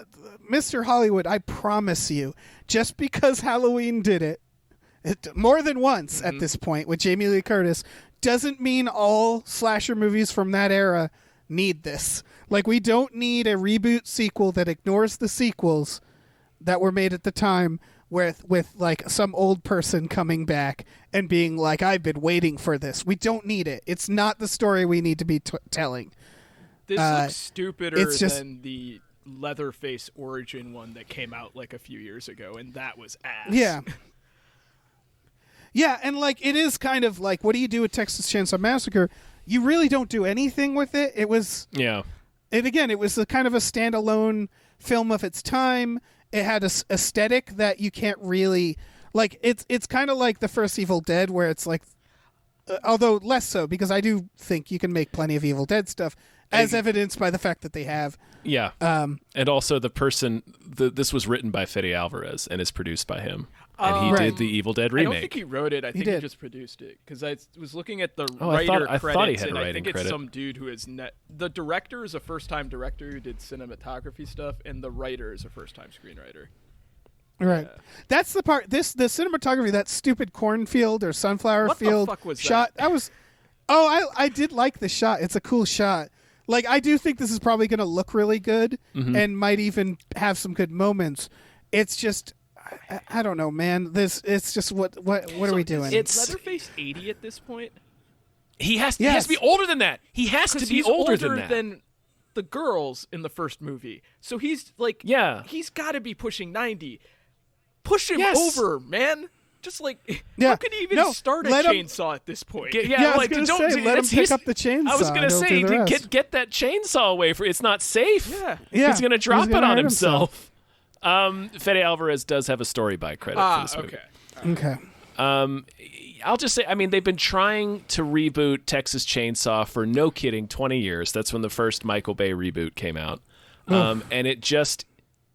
Mr. Hollywood, I promise you, just because Halloween did it more than once at this point with Jamie Lee Curtis, doesn't mean all slasher movies from that era need this. Like, we don't need a reboot sequel that ignores the sequels that were made at the time with like some old person coming back and being like, I've been waiting for this. We don't need it. It's not the story we need to be telling. This looks stupider than the Leatherface origin one that came out like a few years ago, and that was ass. Yeah. Yeah, and like, it is kind of like, what do you do with Texas Chainsaw Massacre? You really don't do anything with it. It was... Yeah. And again, it was a kind of a standalone film of its time. It had a aesthetic that you can't really... Like, it's kind of like the first Evil Dead, where it's like... although less so, because I do think you can make plenty of Evil Dead stuff, as evidenced by the fact that they have. Yeah. And also the person... this was written by Fede Alvarez and is produced by him. And he did the Evil Dead remake. I don't think he wrote it. I think he just produced it. Because I was looking at the I thought he had a and I writing think credit. it's some dude who is... The director is a first-time director who did cinematography stuff, and the writer is a first-time screenwriter. Right. Yeah. That's the part... the cinematography, that stupid cornfield or sunflower field fuck was shot... that? I did like the shot. It's a cool shot. Like, I do think this is probably going to look really good and might even have some good moments. It's just... I don't know, man. It's just what are we doing? It's Leatherface 80 at this point. He has to be older than that. He has to be older than that. Than the girls in the first movie. So he's like, he's got to be pushing 90. Push him over, man. Just like, how could he even start a chainsaw at this point? Let him pick up the chainsaw. I was going to say, get that chainsaw away. It's not safe. Yeah. He's going to drop it on himself. Fede Alvarez does have a story by credit for this movie. Okay. I'll just say, I mean, they've been trying to reboot Texas Chainsaw for, no kidding, 20 years. That's when the first Michael Bay reboot came out. And it just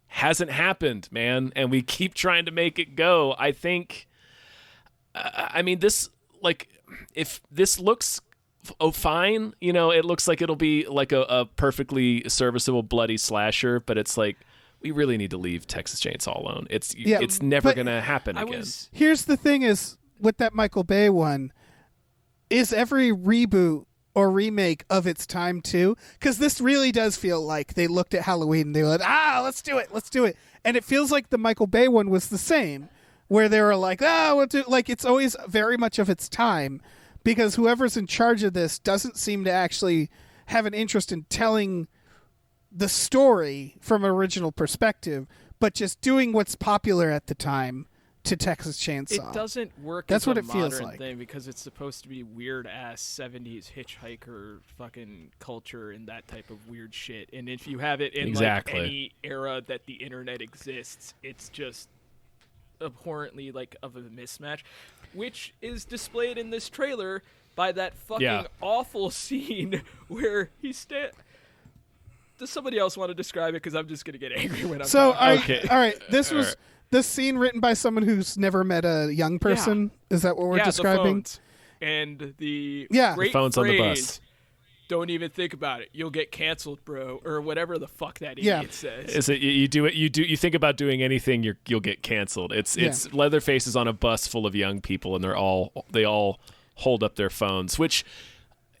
hasn't happened, man. And we keep trying to make it go. I think, this, like, if this looks fine, it looks like it'll be like a perfectly serviceable bloody slasher, but it's like, we really need to leave Texas Chainsaw alone. It's never going to happen again. Here's the thing is, with that Michael Bay one, is every reboot or remake of its time too? Because this really does feel like they looked at Halloween and they were like, let's do it. And it feels like the Michael Bay one was the same, where they were like, like, it's always very much of its time, because whoever's in charge of this doesn't seem to actually have an interest in telling the story from an original perspective, but just doing what's popular at the time to Texas Chainsaw. It doesn't work. That's as what a it feels modern like. thing, because it's supposed to be weird ass 70s hitchhiker fucking culture and that type of weird shit. And if you have it in like any era that the internet exists, it's just abhorrently like of a mismatch, which is displayed in this trailer by that fucking awful scene where he Does somebody else want to describe it? Because I'm just going to get angry when I'm talking. All right. This was this scene written by someone who's never met a young person. Yeah. Is that what we're describing? The phones. And the the great phone's phrase, on the bus. Don't even think about it. You'll get canceled, bro, or whatever the fuck that idiot says. Is it you think about doing anything, you'll get canceled. It's Leatherface is on a bus full of young people, and they all hold up their phones, which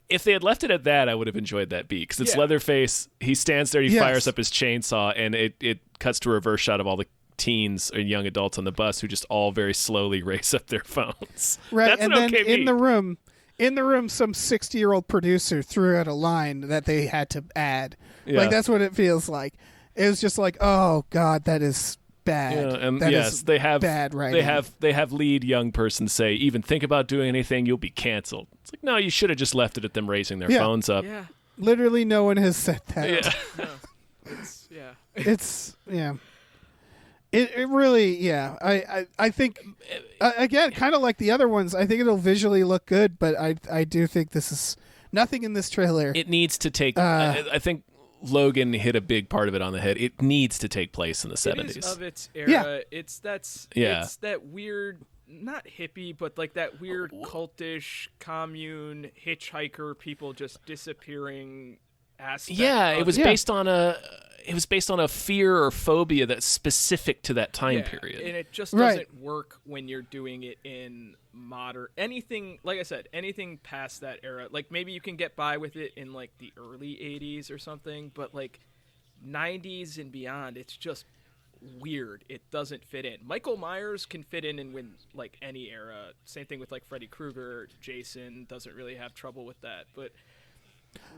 If they had left it at that, I would have enjoyed that beat, because it's Leatherface. He stands there, he fires up his chainsaw, and it cuts to a reverse shot of all the teens and young adults on the bus who just all very slowly raise up their phones. Right, That's and an then okay beat. in the room, some 60-year-old producer threw out a line that they had to add. Yeah. Like, that's what it feels like. It was just like, oh God, that is bad. Yeah, and that yes, is they have bad writing. They have lead young person say, even think about doing anything, you'll be canceled. It's like, no, you should have just left it at them raising their phones up. Yeah. Literally, no one has said that. Yeah. No. It's It really, I think, again, kind of like the other ones, I think it'll visually look good, but I do think this is nothing in this trailer. It needs to take, I think Logan hit a big part of it on the head. It needs to take place in the 70s. It is of its era. Yeah. It's that weird, not hippie, but like that weird cultish commune hitchhiker people just disappearing aspect. Yeah, it was based on a fear or phobia that's specific to that time period. And it just doesn't work when you're doing it in modern anything. Like I said, anything past that era, like maybe you can get by with it in like the early 80s or something, but like 90s and beyond, it's just weird. It doesn't fit in. Michael Myers can fit in and win like any era. Same thing with like Freddy Krueger. Jason doesn't really have trouble with that, but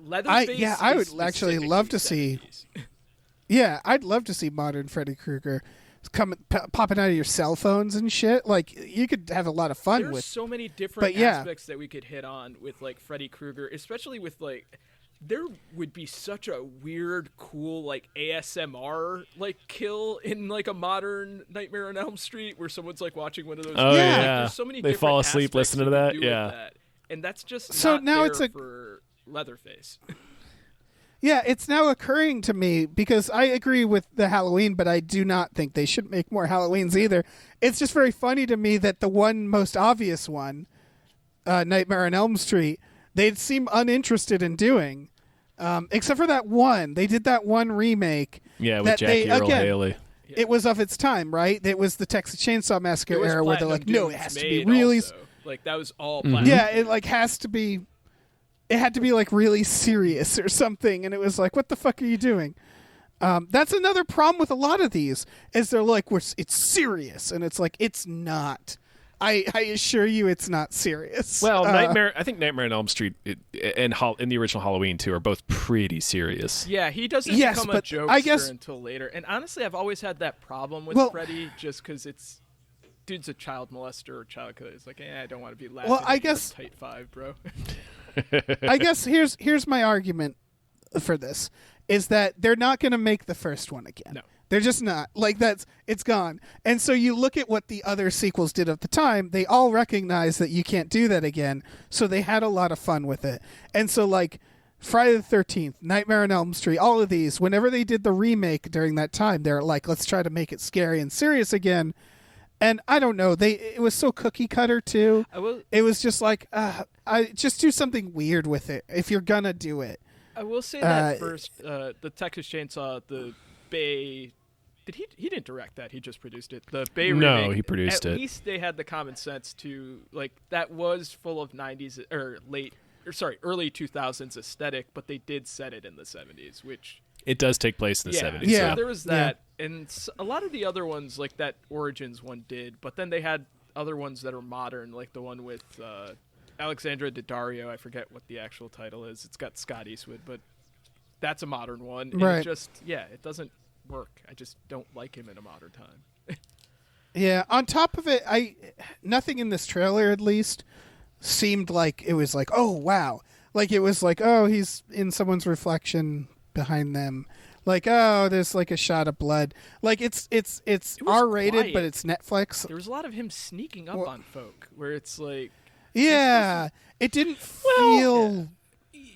Leatherface I would actually love to 70s. see. Yeah, I'd love to see modern Freddy Krueger popping out of your cell phones and shit. Like, you could have a lot of fun There's with. so many different aspects that we could hit on with like Freddy Krueger, especially with like there would be such a weird, cool like ASMR like kill in like a modern Nightmare on Elm Street where someone's like watching one of those. Oh Like, yeah, there's so many they different fall asleep aspects listening to you that. can do with Yeah, that. And that's just So not now there it's for Leatherface. Yeah, it's now occurring to me because I agree with the Halloween, but I do not think they should make more Halloweens either. It's just very funny to me that the one most obvious one, Nightmare on Elm Street, they'd seem uninterested in doing, except for that one. They did that one remake. Yeah, with Jackie Earle Haley. It was of its time, right? It was the Texas Chainsaw Massacre era where they're like, no, it has to be Platinum really. Dunes made also. Like that was all Platinum. Yeah, it like has to be. It had to be like really serious or something, and it was like, what the fuck are you doing? That's another problem with a lot of these, is they're like, it's serious, and it's like, it's not. I assure you, it's not serious. Well, I think Nightmare on Elm Street and the original Halloween too are both pretty serious. Yeah, he doesn't become a jokester until later. And honestly, I've always had that problem with Freddy, just because dude's a child molester or child killer. It's like, I don't want to be laughing. Well, I guess tight five, bro. I guess here's my argument for this, is that they're not going to make the first one again. No. They're just not. Like, it's gone. And so you look at what the other sequels did at the time, they all recognize that you can't do that again, so they had a lot of fun with it. And so, like, Friday the 13th, Nightmare on Elm Street, all of these, whenever they did the remake during that time, they're like, let's try to make it scary and serious again. And I don't know, it was so cookie cutter too. It was just like, I just do something weird with it if you're gonna do it. I will say that first, the Texas Chainsaw, the Bay. He didn't direct that? He just produced it. The Bay remake. No, he produced it. At least they had the common sense to like that was full of 90s or early 2000s aesthetic, but they did set it in the 70s, which. It does take place in the 70s. Yeah. So there was that, and a lot of the other ones, like that Origins one did, but then they had other ones that are modern, like the one with Alexandra Daddario. I forget what the actual title is. It's got Scott Eastwood, but that's a modern one. And right. It doesn't work. I just don't like him in a modern time. Yeah, on top of it, nothing in this trailer, at least, seemed like it was like, oh, wow. Like, it was like, oh, he's in someone's reflection behind them, like, oh, there's like a shot of blood, like it's R-rated quiet. But it's Netflix. There was a lot of him sneaking up on folk where it's like, it didn't feel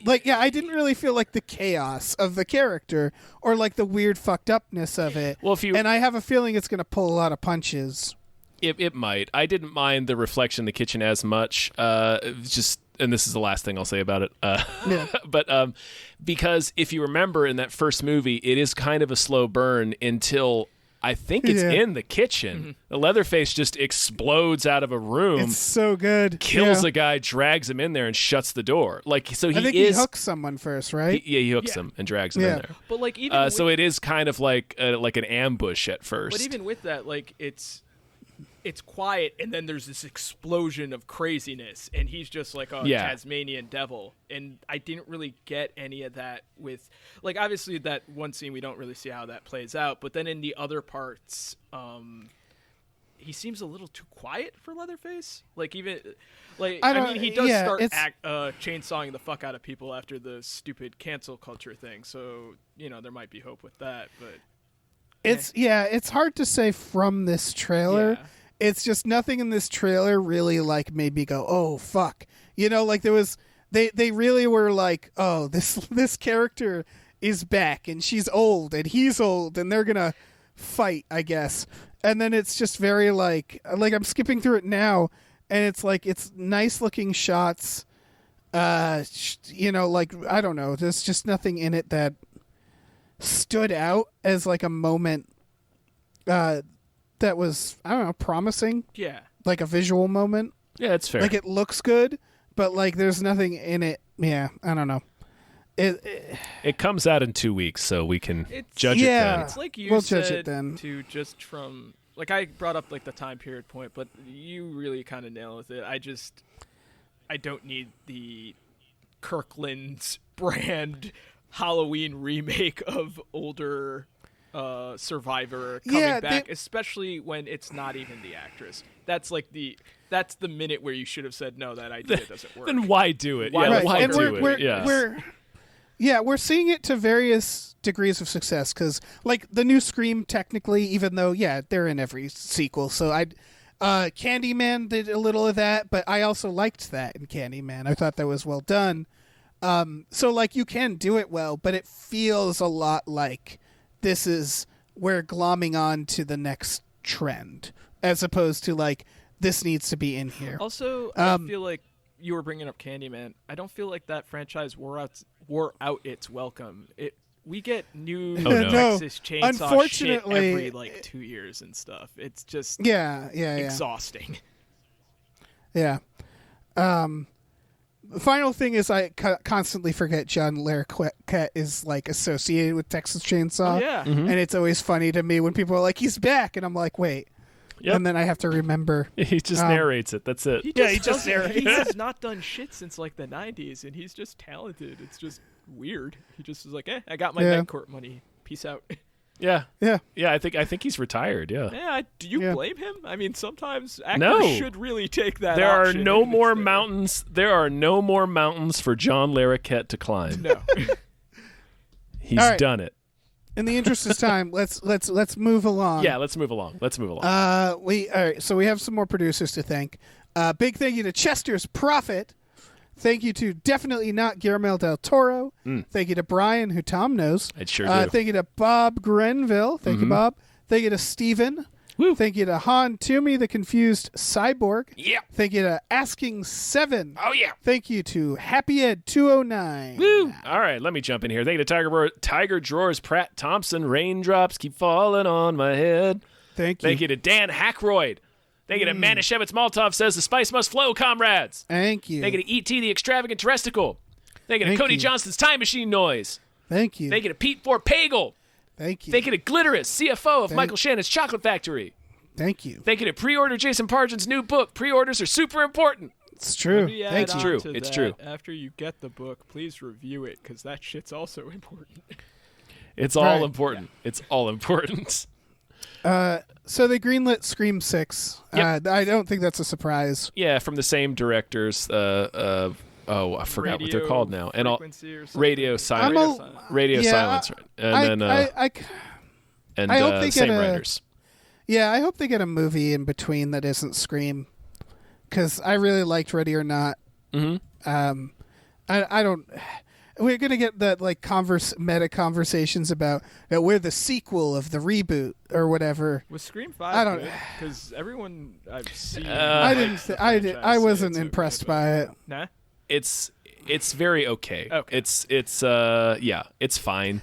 like, I didn't really feel like the chaos of the character or like the weird fucked upness of it. Well, and I have a feeling it's gonna pull a lot of punches. It might. I didn't mind the reflection in the kitchen as much. Just, and this is the last thing I'll say about it. But because if you remember in that first movie, it is kind of a slow burn until I think it's in the kitchen. Mm-hmm. The Leatherface just explodes out of a room. It's so good. Kills a guy, drags him in there, and shuts the door. Like, so he I think he hooks someone first, right? He hooks him and drags him in there. But like even so it is kind of like an ambush at first. But even with that, like it's quiet, and then there's this explosion of craziness, and he's just like a Tasmanian devil. And I didn't really get any of that with, like, obviously that one scene we don't really see how that plays out, but then in the other parts, he seems a little too quiet for Leatherface. Like, even, like, I mean, he does start chainsawing the fuck out of people after the stupid cancel culture thing, so, you know, there might be hope with that, but... It's hard to say from this trailer. Yeah. It's just nothing in this trailer really like made me go, oh fuck. You know, like there was they really were like, oh, this character is back and she's old and he's old and they're gonna fight, I guess. And then it's just very like I'm skipping through it now and it's like it's nice looking shots. You know, like I don't know, there's just nothing in it that stood out as like a moment that was, I don't know, promising. Yeah. Like a visual moment. Yeah, it's fair. Like it looks good, but like there's nothing in it. Yeah, I don't know. It comes out in 2 weeks, so we can judge it then. It's like you we'll said judge it then. To just from, like I brought up like the time period point, but you really kind of nailed it. I don't need the Kirkland's brand Halloween remake of older Survivor coming back, especially when it's not even the actress. That's the minute where you should have said no, that idea doesn't work. Then why do it? Why do it? We're seeing it to various degrees of success because, like, the new Scream, technically, even though they're in every sequel. So Candyman did a little of that, but I also liked that in Candyman. I thought that was well done. So like you can do it well, but it feels a lot like this is we're glomming on to the next trend as opposed to like this needs to be in here. Also, I feel like you were bringing up Candyman. I don't feel like that franchise wore out its welcome. We get new Texas Chainsaw shit every like 2 years and stuff. It's just exhausting. Yeah. The final thing is I constantly forget John Larroquette is like associated with Texas Chainsaw. Oh, yeah. And it's always funny to me when people are like, he's back. And I'm like, wait. Yep. And then I have to remember. He just narrates it. That's it. He just narrates. He has not done shit since like the 90s, and he's just talented. It's just weird. He just is like, I got my med court money. Peace out. Yeah. I think he's retired. Yeah. Yeah. Do you blame him? I mean, sometimes actors should really take that. There are no more mountains. There are no more mountains for John Larroquette to climb. No. He's done it. In the interest of time, let's move along. Yeah, let's move along. All right. So we have some more producers to thank. Big thank you to Chester's Prophet. Thank you to Definitely Not Guillermo del Toro. Thank you to Brian, who Tom knows. I sure do. Thank you to Bob Grenville. Thank you, Bob. Thank you to Steven. Woo. Thank you to Han Toomey, the Confused Cyborg. Yeah. Thank you to Asking Seven. Oh, yeah. Thank you to Happy Ed 209. Woo. All right, let me jump in here. Thank you to Tiger Drawers, Pratt Thompson, Raindrops Keep Falling on My Head. Thank you. Thank you to Dan Hackroyd. Thank you to Manischewitz Maltov says the spice must flow, comrades. Thank you. Thank you to E.T. the Extravagant Terresticle. Thank you to Cody Johnston's Time Machine Noise. Thank you. Thank you to Pete Pagel. Thank you. Thank you to Glitterous, CFO of Michael Shannon's Chocolate Factory. Thank you. Thank you to pre-order Jason Pargin's new book. Pre-orders are super important. It's true. Thank you. It's true. After you get the book, please review it because that shit's also important. It's all important. It's all important. So they greenlit Scream 6. Yep. I don't think that's a surprise. Yeah, from the same directors. I forgot what they're called now. And Radio Silence. Silence. And then I hope they same get writers. Yeah, I hope they get a movie in between that isn't Scream, because I really liked Ready or Not. Mm-hmm. I don't. We're gonna get that like meta conversations about that we're the sequel of the reboot or whatever. Was Scream 5? I don't, because everyone I've seen. I wasn't impressed by it. Nah. It's very okay. It's fine.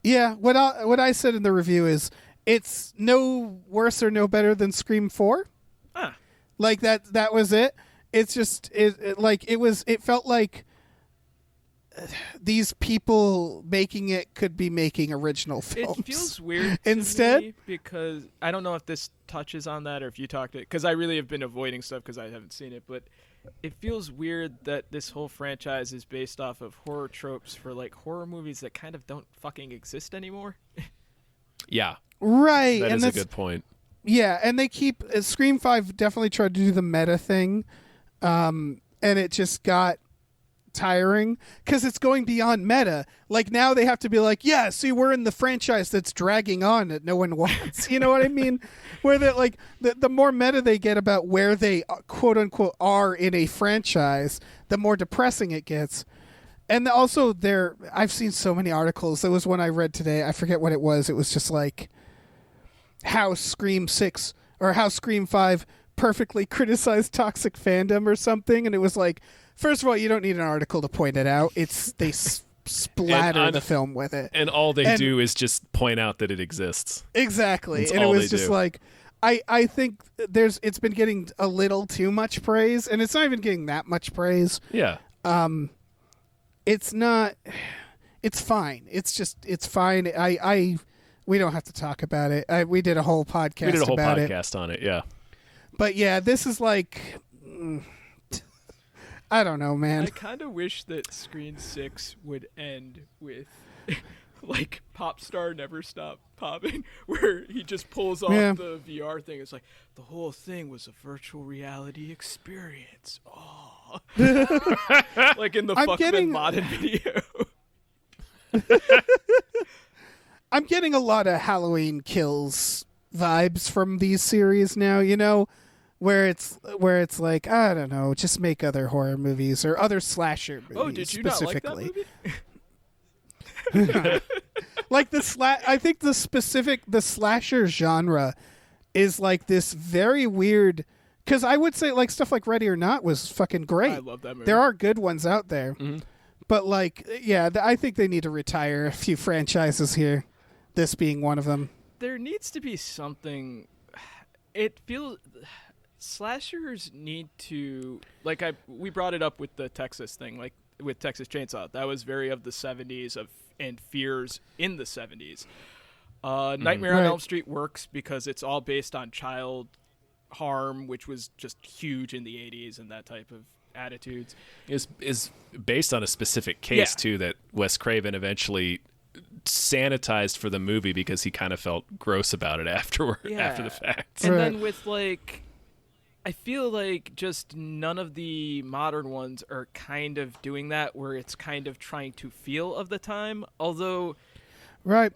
Yeah, what I said in the review is it's no worse or no better than Scream 4. Like that was it. It's just it felt like these people making it could be making original films. It feels weird instead to me because I don't know if this touches on that or if you talked it, because I really have been avoiding stuff because I haven't seen it, but it feels weird that this whole franchise is based off of horror tropes for like horror movies that kind of don't fucking exist anymore. Yeah. Right. That is a good point. Yeah, and they keep Scream 5 definitely tried to do the meta thing, and it just got tiring because it's going beyond meta. Like now they have to be like, yeah, see, we're in the franchise that's dragging on that no one wants. You know what I mean? Where they like the more meta they get about where they quote unquote are in a franchise, the more depressing it gets. And also I've seen so many articles. There was one I read today. I forget what it was. It was just like how Scream 6 or how Scream 5 perfectly criticized toxic fandom or something. And it was like, first of all, you don't need an article to point it out. They splatter the film with it. And all they do is just point out that it exists. Exactly. That's and it all was they just do. like, I think it's been getting a little too much praise, and it's not even getting that much praise. Yeah. It's not. It's fine. It's fine. We don't have to talk about it. We did a whole podcast. We did a whole about podcast on it. Yeah. But yeah, this is like, I don't know, man. I kind of wish that Scream 6 would end with like Pop Star Never Stop Popping, where he just pulls off the VR thing. It's like the whole thing was a virtual reality experience. Oh, like in the Fuckman Modern video. I'm getting a lot of Halloween Kills vibes from these series now, you know, where it's like, I don't know, just make other horror movies or other slasher movies. Oh, did you not like that movie? Like I think the slasher genre is like this very weird, because I would say like stuff like Ready or Not was fucking great. I love that movie. There are good ones out there. Mm-hmm. But like, yeah, I think they need to retire a few franchises here. This being one of them. There needs to be something. It feels slashers need to, like, we brought it up with the Texas thing, like with Texas Chainsaw. That was very of the 70s and fears in the 70s. Nightmare on Elm Street works because it's all based on child harm, which was just huge in the 80s and that type of attitudes. Is based on a specific case too that Wes Craven eventually sanitized for the movie because he kind of felt gross about it after the fact. And then with like, I feel like just none of the modern ones are kind of doing that, where it's kind of trying to feel of the time. Although,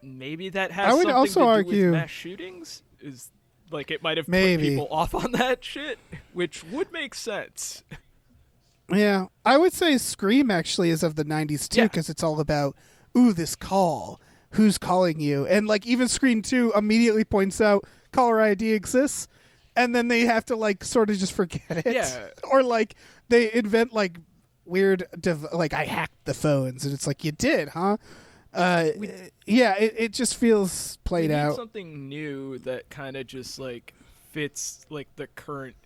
maybe that has something to do with mass shootings. Is like it might have put people off on that shit, which would make sense. Yeah, I would say Scream actually is of the 90s too, because it's all about, ooh, this call. Who's calling you? And like even Scream 2 immediately points out caller ID exists, and then they have to like sort of just forget it. Yeah. Or like they invent like weird, like I hacked the phones, and it's like, you did, huh? It just feels played out. Something new that kind of just like fits like the current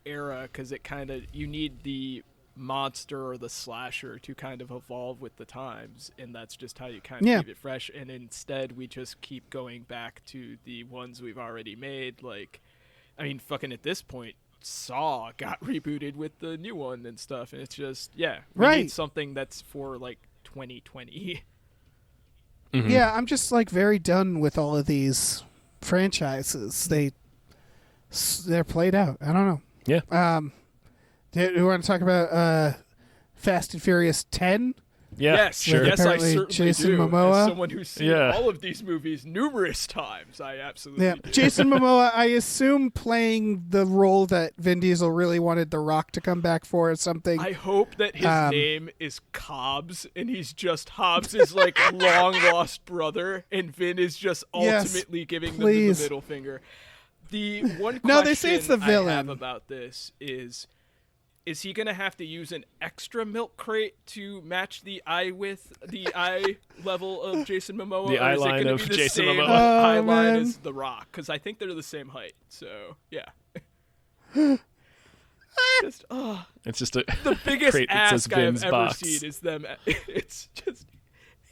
era, because it kind of, you need the monster or the slasher to kind of evolve with the times, and that's just how you kind of keep it fresh. And instead we just keep going back to the ones we've already made. Like, I mean, fucking at this point, Saw got rebooted with the new one and stuff, and it's just we need something that's for like 2020. Mm-hmm. Yeah, I'm just like very done with all of these franchises. They're played out. I don't know. Yeah. Do you want to talk about Fast and Furious 10? Yeah, yes, sure. Yes, I certainly Jason do. Momoa. As someone who's seen all of these movies numerous times, I absolutely do. Jason Momoa, I assume playing the role that Vin Diesel really wanted The Rock to come back for or something. I hope that his name is Cobbs, and he's just Hobbs' like long-lost brother, and Vin is just ultimately giving them the middle finger. The one question they say it's the villain. I have about this is, is he going to have to use an extra milk crate to match the eye level of Jason Momoa? The eye or is line it of be the Jason same Momoa. eye line man. as The Rock? Because I think they're the same height. So, yeah. It's just the Biggest crate that says ask I have Vin's ever box. seen is them. It's just,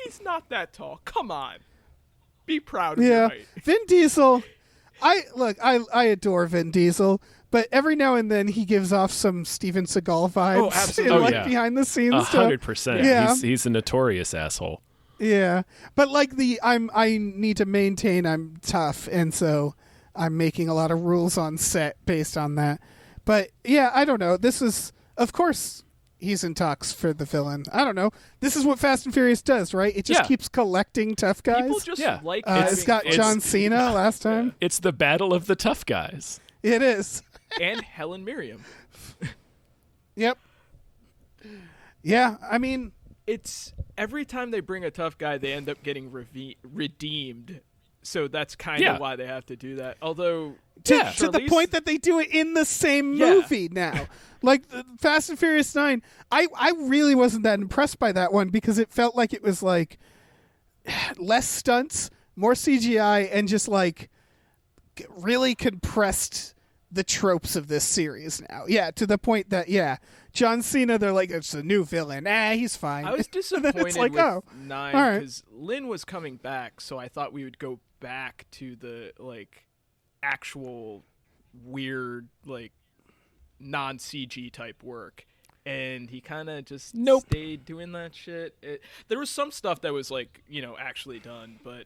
he's not that tall. Come on. Be proud of your height. Vin Diesel. I adore Vin Diesel, but every now and then he gives off some Steven Seagal vibes. absolutely. In, behind the scenes 100%. Yeah. He's a notorious asshole. Yeah, but like I need to maintain I'm tough, and so I'm making a lot of rules on set based on that. But yeah, I don't know. This is, of course, he's in talks for the villain. I don't know. This is what Fast and Furious does, right? It just keeps collecting tough guys. People just like it's got John Cena last time. It's the battle of the tough guys. It is. And Helen Mirren. Yep. Yeah, I mean, it's every time they bring a tough guy, they end up getting redeemed. So that's kind of why they have to do that. Although to the point that they do it in the same movie now. Like Fast and Furious 9, I really wasn't that impressed by that one because it felt like it was like less stunts, more CGI, and just like really compressed the tropes of this series now. Yeah, to the point that John Cena, they're like, it's a new villain. He's fine. I was disappointed it's like, with 9 right. because Lynn was coming back, so I thought we would go back to the like actual weird like non-CG type work, and he kind of just stayed doing that shit. There was some stuff that was like actually done, but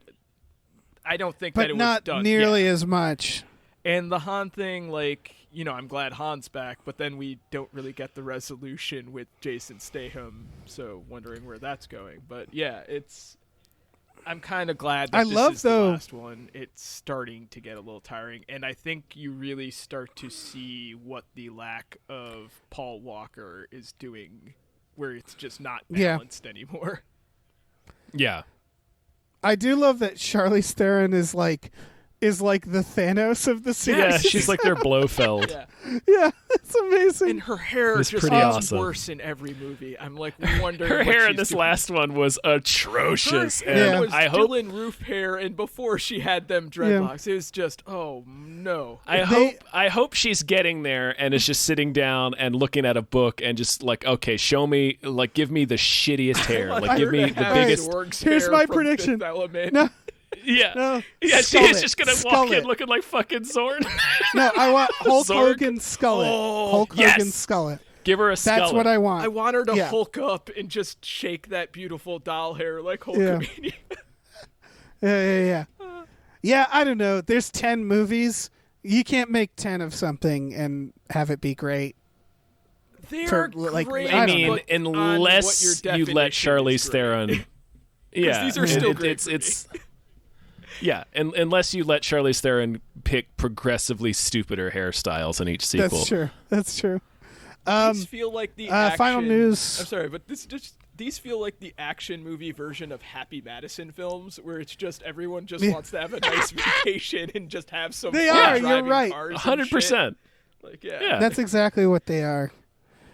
I don't think that it was done. But not nearly as much. And the Han thing, like, I'm glad Han's back, but then we don't really get the resolution with Jason Statham, so wondering where that's going. But yeah, I'm kind of glad that this is the last one. It's starting to get a little tiring, and I think you really start to see what the lack of Paul Walker is doing, where it's just not balanced anymore. Yeah. I do love that Charlize Theron is like the Thanos of the series. Yeah, she's like their Blofeld. Yeah, it's amazing. And her hair It's just pretty gets awesome. worse in every movie. I'm like wondering Her what hair she's in this doing. last one was atrocious. Her hair And was I hope Dylan Roof hair, and before she had them dreadlocks, it was just no. I hope she's getting there and is just sitting down and looking at a book and just like, okay, show me, like, give me the shittiest hair, like, give me the biggest. Here's my prediction. No. Yeah, she's just gonna walk in looking like fucking Zorn. No, I want Hulk Zorg. Hogan skull it. Hulk Hogan skull it. Give her a skull. That's what I want. I want her to Hulk up and just shake that beautiful doll hair like Hulkamania. Yeah. Yeah, I don't know. There's 10 movies. You can't make 10 of something and have it be great. They're like, great. I mean, but unless on what your you let definition Charlize is great. Theron. Yeah, these are still great. It's yeah, and unless you let Charlize Theron pick progressively stupider hairstyles in each sequel. That's true. These feel like the action, final news. I'm sorry, but these feel like the action movie version of Happy Madison films, where it's just everyone just wants to have a nice vacation and just have some. They fun are. driving You're right. cars and 100%. shit. Like That's exactly what they are.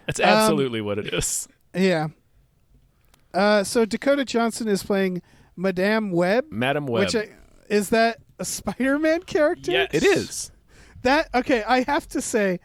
That's absolutely what it is. Yeah. So Dakota Johnson is playing Madame Webb. Madame Webb. Is that a Spider-Man character? Yes. It is. Okay, I have to say,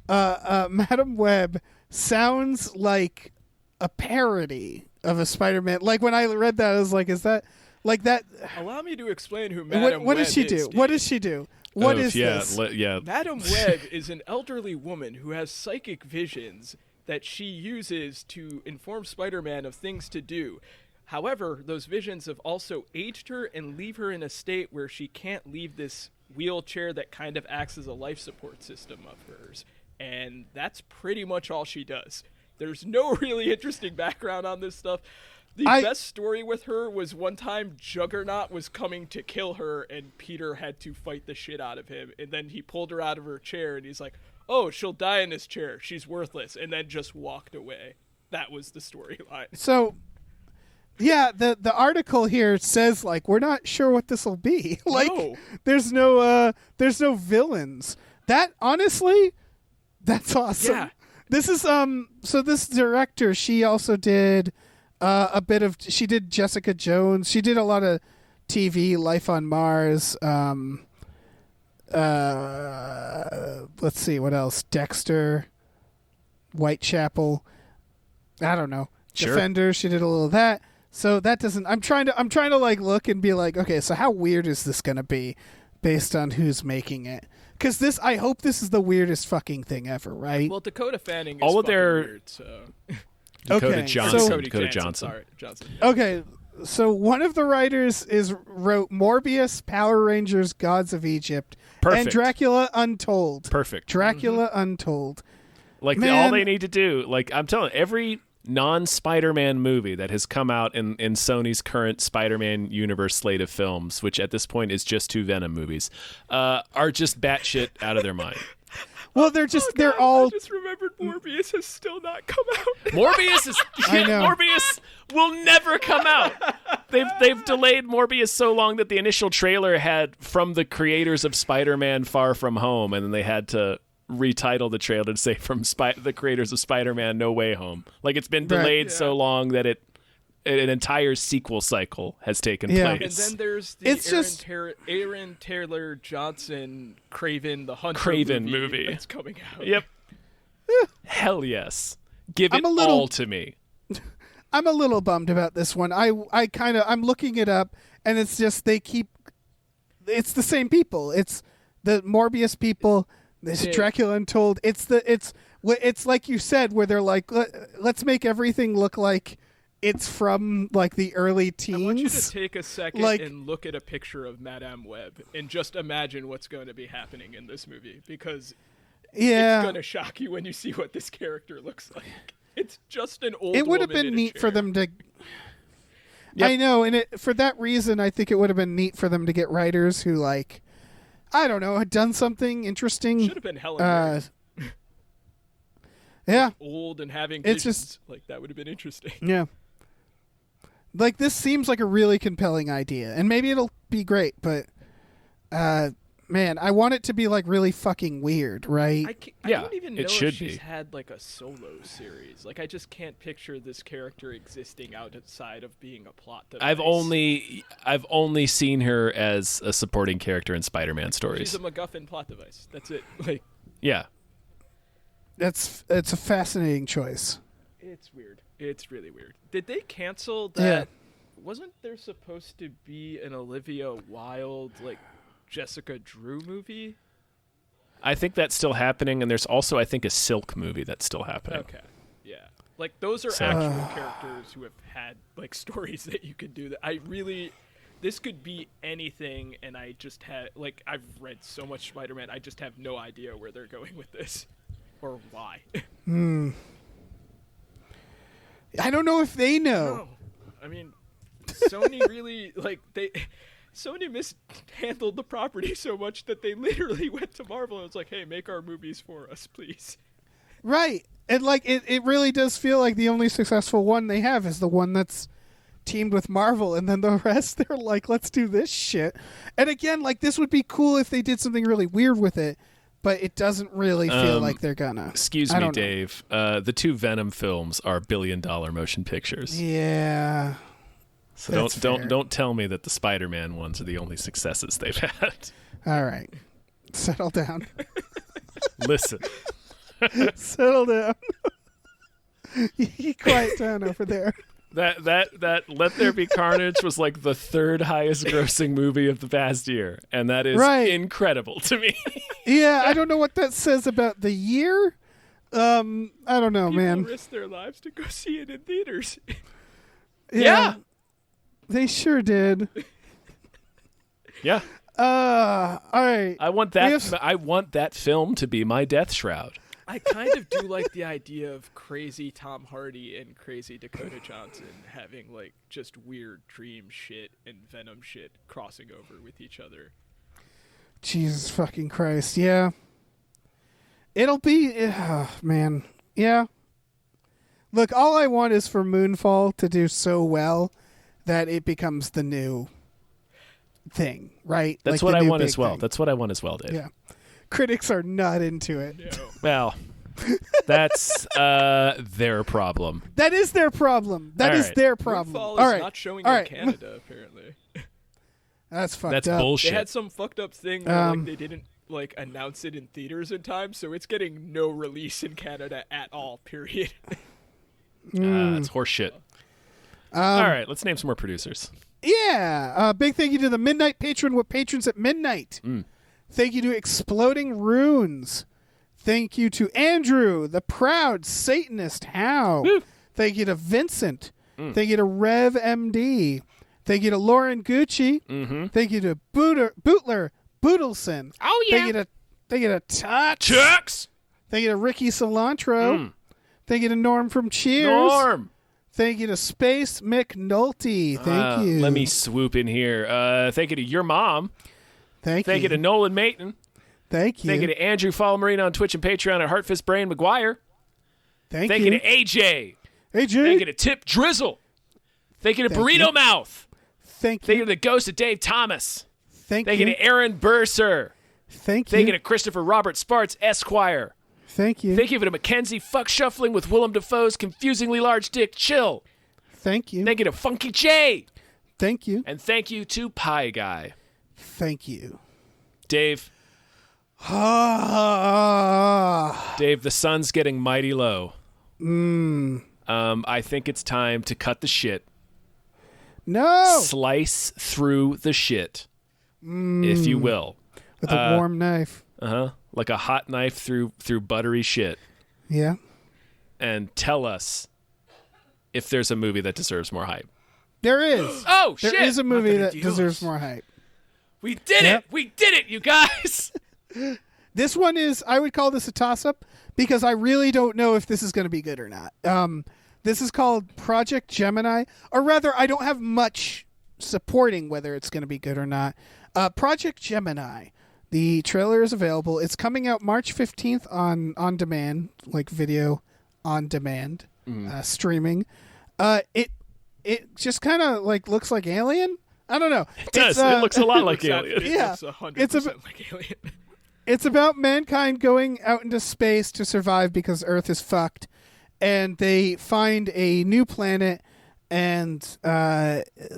Madame Webb sounds like a parody of a Spider-Man. Like when I read that, I was like, is that like that? Allow me to explain who Madame What Webb does she do? is, What does she do? What is this? Madame Webb is an elderly woman who has psychic visions that she uses to inform Spider-Man of things to do. However, those visions have also aged her and leave her in a state where she can't leave this wheelchair that kind of acts as a life support system of hers. And that's pretty much all she does. There's no really interesting background on this stuff. The best story with her was one time Juggernaut was coming to kill her and Peter had to fight the shit out of him. And then he pulled her out of her chair and he's like, oh, she'll die in this chair. She's worthless. And then just walked away. That was the storyline. So, yeah, the article here says, like, we're not sure what this will be. Like, there's no villains. That, honestly, that's awesome. Yeah. This is so this director, she also did she did Jessica Jones. She did a lot of TV, Life on Mars. Let's see what else. Dexter, Whitechapel. I don't know. Sure. Defender, she did a little of that. So that doesn't I'm trying to like look and be like, okay, so how weird is this going to be based on who's making it? Cuz I hope this is the weirdest fucking thing ever, right? Well, Dakota Fanning is All of their weird, so Okay, Dakota Johnson. Sorry, Johnson. Okay, so one of the writers wrote Morbius, Power Rangers, Gods of Egypt, Perfect. and Dracula Untold. Perfect. Dracula Untold. Like all they need to do, like I'm telling you, every non-Spider-Man movie that has come out in Sony's current Spider-Man universe slate of films, which at this point is just 2 Venom movies, are just batshit out of their mind. Well, they're all. I just remembered Morbius has still not come out. Morbius is. I know. Morbius will never come out. They've delayed Morbius so long that the initial trailer had from the creators of Spider-Man: Far From Home, and then they had to retitle the trailer to say from the creators of Spider-Man: No Way Home. Like it's been delayed so long that an entire sequel cycle has taken place. And then there's the Aaron Taylor Johnson Craven the Hunter movie that's coming out. Yep. Hell yes. Give it all to me. I'm a little bummed about this one. I'm looking it up, and it's just it's the same people. It's the Morbius people. This Dracula Untold. It's like you said, where they're like, let's make everything look like it's from like the early teens. I want you to take a second and look at a picture of Madame Webb and just imagine what's going to be happening in this movie, because it's going to shock you when you see what this character looks like. It's just an old. It would have been neat for them to. Yep. I know, and for that reason, I think it would have been neat for them to get writers who, like, I don't know, had done something interesting. Should have been Helen. Yeah, old and having it's visions. just like that would have been interesting. Yeah. Like, this seems like a really compelling idea, and maybe it'll be great, but man, I want it to be like really fucking weird, right? I don't even know it should if she's be. had like a solo series. Like, I just can't picture this character existing outside of being a plot device. I've only seen her as a supporting character in Spider-Man stories. She's a MacGuffin plot device. That's it. Like, yeah. It's a fascinating choice. It's weird. It's really weird. Did they cancel that? Yeah. Wasn't there supposed to be an Olivia Wilde, like, Jessica Drew movie? I think that's still happening, and there's also, I think, a Silk movie that's still happening. Okay. Yeah. Like, those are actual characters who have had, like, stories that you could do. This could be anything, and I just had, like, I've read so much Spider-Man, I just have no idea where they're going with this. Or why. I don't know if they know. No. I mean, Sony really, like, Sony mishandled the property so much that they literally went to Marvel and was like, hey, make our movies for us, please. Right. And, like, it really does feel like the only successful one they have is the one that's teamed with Marvel, and then the rest, they're like, let's do this shit. And again, like, this would be cool if they did something really weird with it, but it doesn't really feel like they're gonna. Excuse me, Dave. The 2 Venom films are billion-dollar motion pictures. Yeah. So don't tell me that the Spider-Man ones are the only successes they've had. All right, settle down. Listen, settle down. You quiet down over there. That Let There Be Carnage was like the 3rd highest grossing movie of the past year, and that is incredible to me. Yeah, I don't know what that says about the year. I don't know, man. People risk their lives to go see it in theaters. Yeah. They sure did. Yeah. All right. I want that film to be my death shroud. I kind of do like the idea of crazy Tom Hardy and crazy Dakota Johnson having, like, just weird dream shit and Venom shit crossing over with each other. Jesus fucking Christ. Yeah. It'll be... man. Yeah. Look, all I want is for Moonfall to do so well that it becomes the new thing, right? That's like what I want as well. That's what I want as well, Dave. Yeah. Critics are not into it. No. Well, That's their problem. That is their problem. That is their problem. Moonfall is not showing in Canada, apparently. That's fucked That's up. bullshit. They had some fucked up thing where they didn't announce it in theaters in time, so it's getting no release in Canada at all, period. That's horseshit. All right, let's name some more producers. Yeah. Big thank you to the Midnight Patron with patrons at midnight. Thank you to Exploding Runes. Thank you to Andrew, the proud Satanist How. Woo. Thank you to Vincent. Thank you to Rev MD. Thank you to Lauren Gucci. Thank you to Bootler Boodleson. Oh, yeah. Thank you to Tux. Chucks! Thank you to Ricky Cilantro. Thank you to Norm from Cheers. Norm! Thank you to Space McNulty. Thank you. Let me swoop in here. Thank you to your mom. Thank you to Nolan Mayton. Thank you. Thank you to Andrew. Follow Marina on Twitch and Patreon at Heartfist Brain McGuire. Thank you to AJ. AJ. Thank you to Tip Drizzle. Thank you to Burrito Mouth. Thank you to the Ghost of Dave Thomas. Thank you to Aaron Burser. Thank you to Christopher Robert Sparts, Esquire. Thank you. Thank you to Mackenzie Fuck Shuffling with Willem Dafoe's confusingly large dick Chill. Thank you. Thank you to Funky J. Thank you. And thank you to Pie Guy. Thank you. Dave. Dave, the sun's getting mighty low. I think it's time to cut the shit. No. Slice through the shit, if you will. With a warm knife. Like a hot knife through buttery shit. Yeah. And tell us if there's a movie that deserves more hype. There is. Oh, shit. There is a movie that deserves more hype. We did it. We did it, you guys. This one is, I would call this a toss-up because I really don't know if this is going to be good or not. This is called Project Gemini, or rather, I don't have much supporting whether it's going to be good or not. Project Gemini. The trailer is available. It's coming out March 15th on demand, like video on demand, streaming. It just kind of like looks like Alien. I don't know. It does. It looks a lot like Alien. Yeah, it's 100% like Alien. It's about mankind going out into space to survive because Earth is fucked, and they find a new planet, and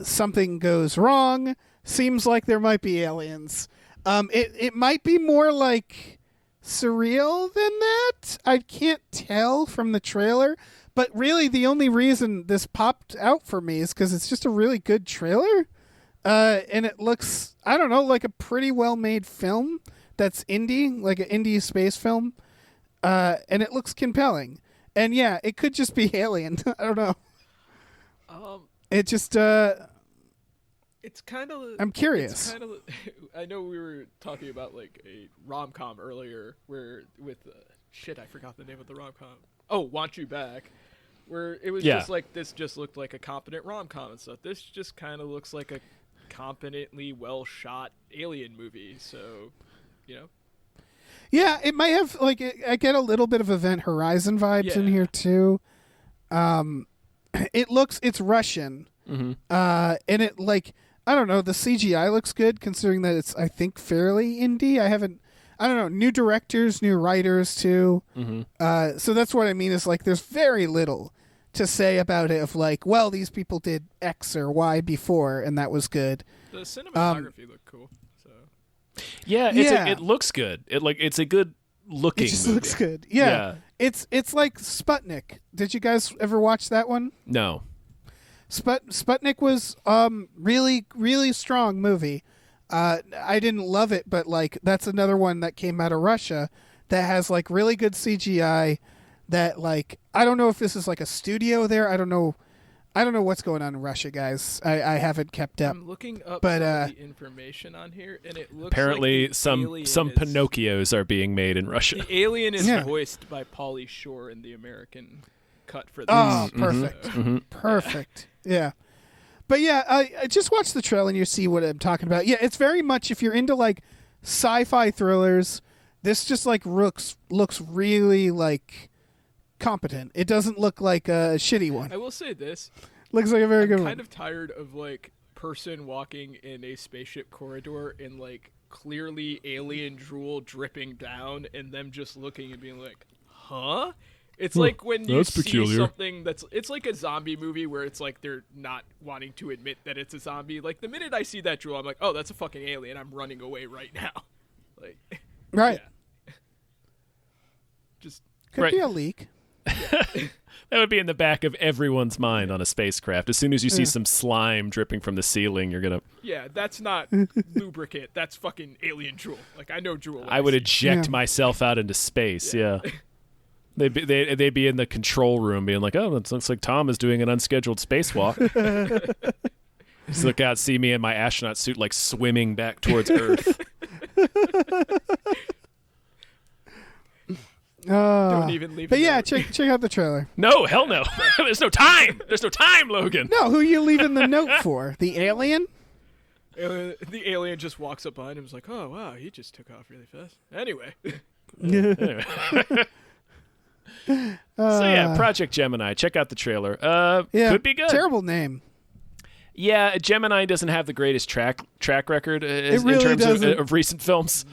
something goes wrong. Seems like there might be aliens. It might be more like surreal than that. I can't tell from the trailer, but really the only reason this popped out for me is because it's just a really good trailer, and it looks, I don't know, like a pretty well-made film that's indie, like an indie space film, and it looks compelling. And yeah, it could just be Alien. I don't know. It just it's kind of. I'm curious. I know we were talking about like a rom-com earlier, where with shit, I forgot the name of the rom-com. Oh, Want You Back, where it was just like this. Just looked like a competent rom-com and stuff. This just kind of looks like a competently well-shot Alien movie. So, you know. Yeah, it might have like I get a little bit of Event Horizon vibes in here too. It's Russian, and it like. I don't know. The CGI looks good considering that it's, I think, fairly indie. I don't know. New directors, new writers too. So that's what I mean is like there's very little to say about it of like, well, these people did X or Y before and that was good. The cinematography looked cool. So yeah, it looks good. It's a good looking. It just movie. looks good. Yeah. It's like Sputnik. Did you guys ever watch that one? No. Sputnik was really, really strong movie. I didn't love it, but like that's another one that came out of Russia that has like really good CGI. That like I don't know if this is like a studio there. I don't know what's going on in Russia, guys. I haven't kept up. I'm looking up but, some of the information on here, and it looks apparently like some Pinocchios are being made in Russia. The alien is voiced by Pauly Shore in the American cut for this. Oh, perfect. Perfect. Yeah. But yeah, I just watch the trailer and you see what I'm talking about. Yeah, it's very much, if you're into like sci-fi thrillers, this just like looks really like competent. It doesn't look like a shitty one. I will say this. Looks like a very good I'm one. kind of tired of like person walking in a spaceship corridor and like clearly alien drool dripping down and them just looking and being like, huh? It's like when you see peculiar. something it's like a zombie movie where it's like they're not wanting to admit that it's a zombie. Like the minute I see that drool, I'm like, oh, that's a fucking alien. I'm running away right now. Like, Right. Yeah. Just Could be a leak. That would be in the back of everyone's mind on a spacecraft. As soon as you see some slime dripping from the ceiling, you're gonna. yeah, that's not lubricant. That's fucking alien drool. Like I know drool. I would eject myself out into space. Yeah. They'd be in the control room being like, oh, it looks like Tom is doing an unscheduled spacewalk. Just look out, see me in my astronaut suit like swimming back towards Earth. Don't even leave. But yeah, check out the trailer. No, hell no. There's no time. There's no time, Logan. No, who are you leaving the note for? The alien? The alien just walks up behind him and is like, oh, wow, he just took off really fast. Anyway. Anyway. So yeah, Project Gemini. Check out the trailer. Could be good. Terrible name. Yeah, Gemini doesn't have the greatest track record in really terms doesn't. of recent films.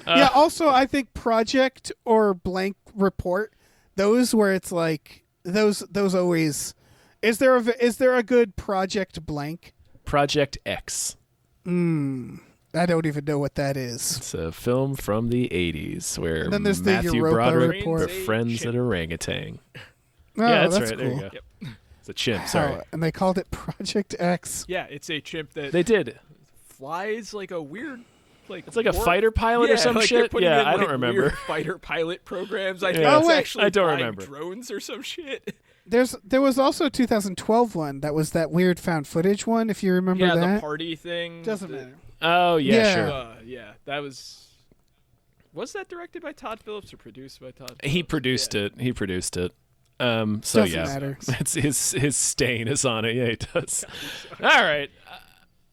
Yeah, also I think Project or Blank Report, those where it's like those always is there a good Project Blank? Project X. I don't even know what that is. It's a film from the 80s where And then there's the Matthew Europa Broderick Report. befriends an orangutan. Oh, Yeah, that's right. cool. There you go. Yep. It's a chimp, sorry. Oh, and they called it Project X. Yeah, it's a chimp that They did. flies like a weird... It's like a fighter pilot or some like shit? they're putting Yeah, in, I like, don't remember. weird fighter pilot programs. I think Yeah. it's Oh, wait. actually I don't flying remember. drones or some shit. There was also a 2012 one that was that weird found footage one, if you remember Yeah, that. the party thing. Doesn't matter. Oh, yeah, Yeah. sure. Yeah, that was... Was that directed by Todd Phillips or produced by Todd Phillips? He produced it. So Doesn't yeah, matter. it's his stain is on it. Yeah, he does. All right.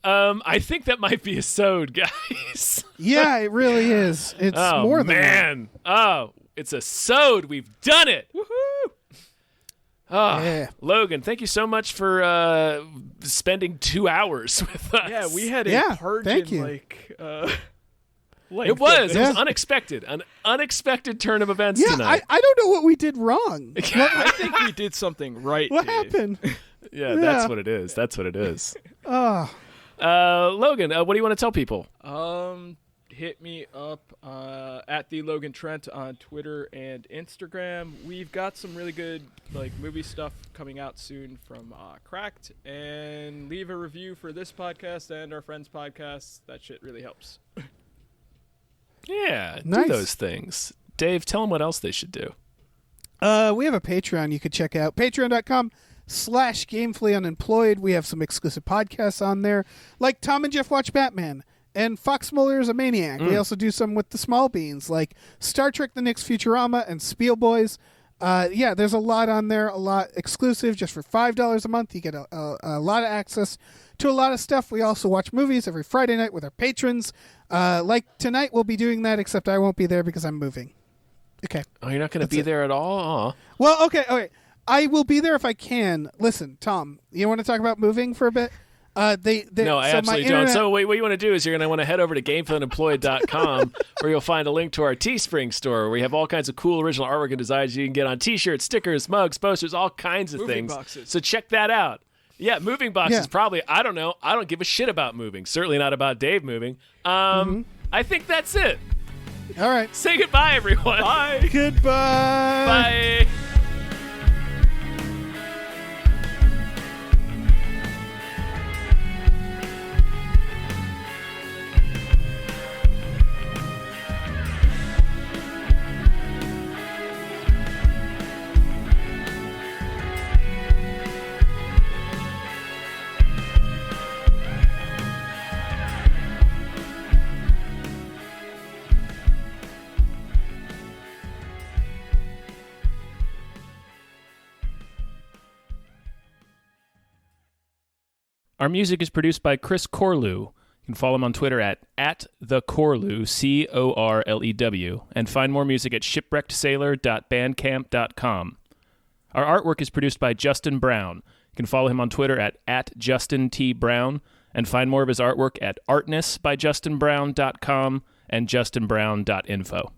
I think that might be a sode, guys. Yeah, it really is. It's Oh more than man. Oh, it's a sode. We've done it. Woohoo! Oh, Yeah. Logan, thank you so much for spending 2 hours with us. Yeah, we had a Yeah, purge thank in, you. like... It was Yeah. unexpected. An unexpected turn of events Yeah, tonight. I don't know what we did wrong. I think we did something right, What Dave. happened? Yeah, that's what it is. That's what it is. Oh, Logan, what do you want to tell people? Hit me up at the Logan Trent on Twitter and Instagram. We've got some really good movie stuff coming out soon from Cracked, and leave a review for this podcast and our friends' podcasts. That shit really helps. Yeah, Nice. do those things. Dave, tell them what else they should do. we have a Patreon you could check out. Patreon.com/GamefullyUnemployed. We have some exclusive podcasts on there, like Tom and Jeff Watch Batman and Fox Mulder is a Maniac. We also do some with the small beans, like Star Trek The Next Futurama and Spiel Boys. Yeah, there's a lot on there, a lot exclusive. Just for $5 a month, you get a lot of access to a lot of stuff. We also watch movies every Friday night with our patrons. Like tonight, we'll be doing that, except I won't be there because I'm moving. Okay. Oh, you're not going to be there at all? Aw. Well, okay. I will be there if I can. Listen, Tom, you want to talk about moving for a bit? No, I absolutely don't. So what you want to do is you're going to want to head over to GamefullyUnemployed.com where you'll find a link to our Teespring store where we have all kinds of cool original artwork and designs you can get on T-shirts, stickers, mugs, posters, all kinds of Moving things. boxes. So check that out. Yeah, moving boxes Yeah. probably. I don't know. I don't give a shit about moving. Certainly not about Dave moving. I think that's it. All right. Say goodbye, everyone. Bye! Goodbye. Bye. Our music is produced by Chris Corlew. You can follow him on Twitter at @thecorlew, Corlew, and find more music at shipwreckedsailor.bandcamp.com. Our artwork is produced by Justin Brown. You can follow him on Twitter at @JustinTBrown, and find more of his artwork at artnessbyjustinbrown.com and justinbrown.info.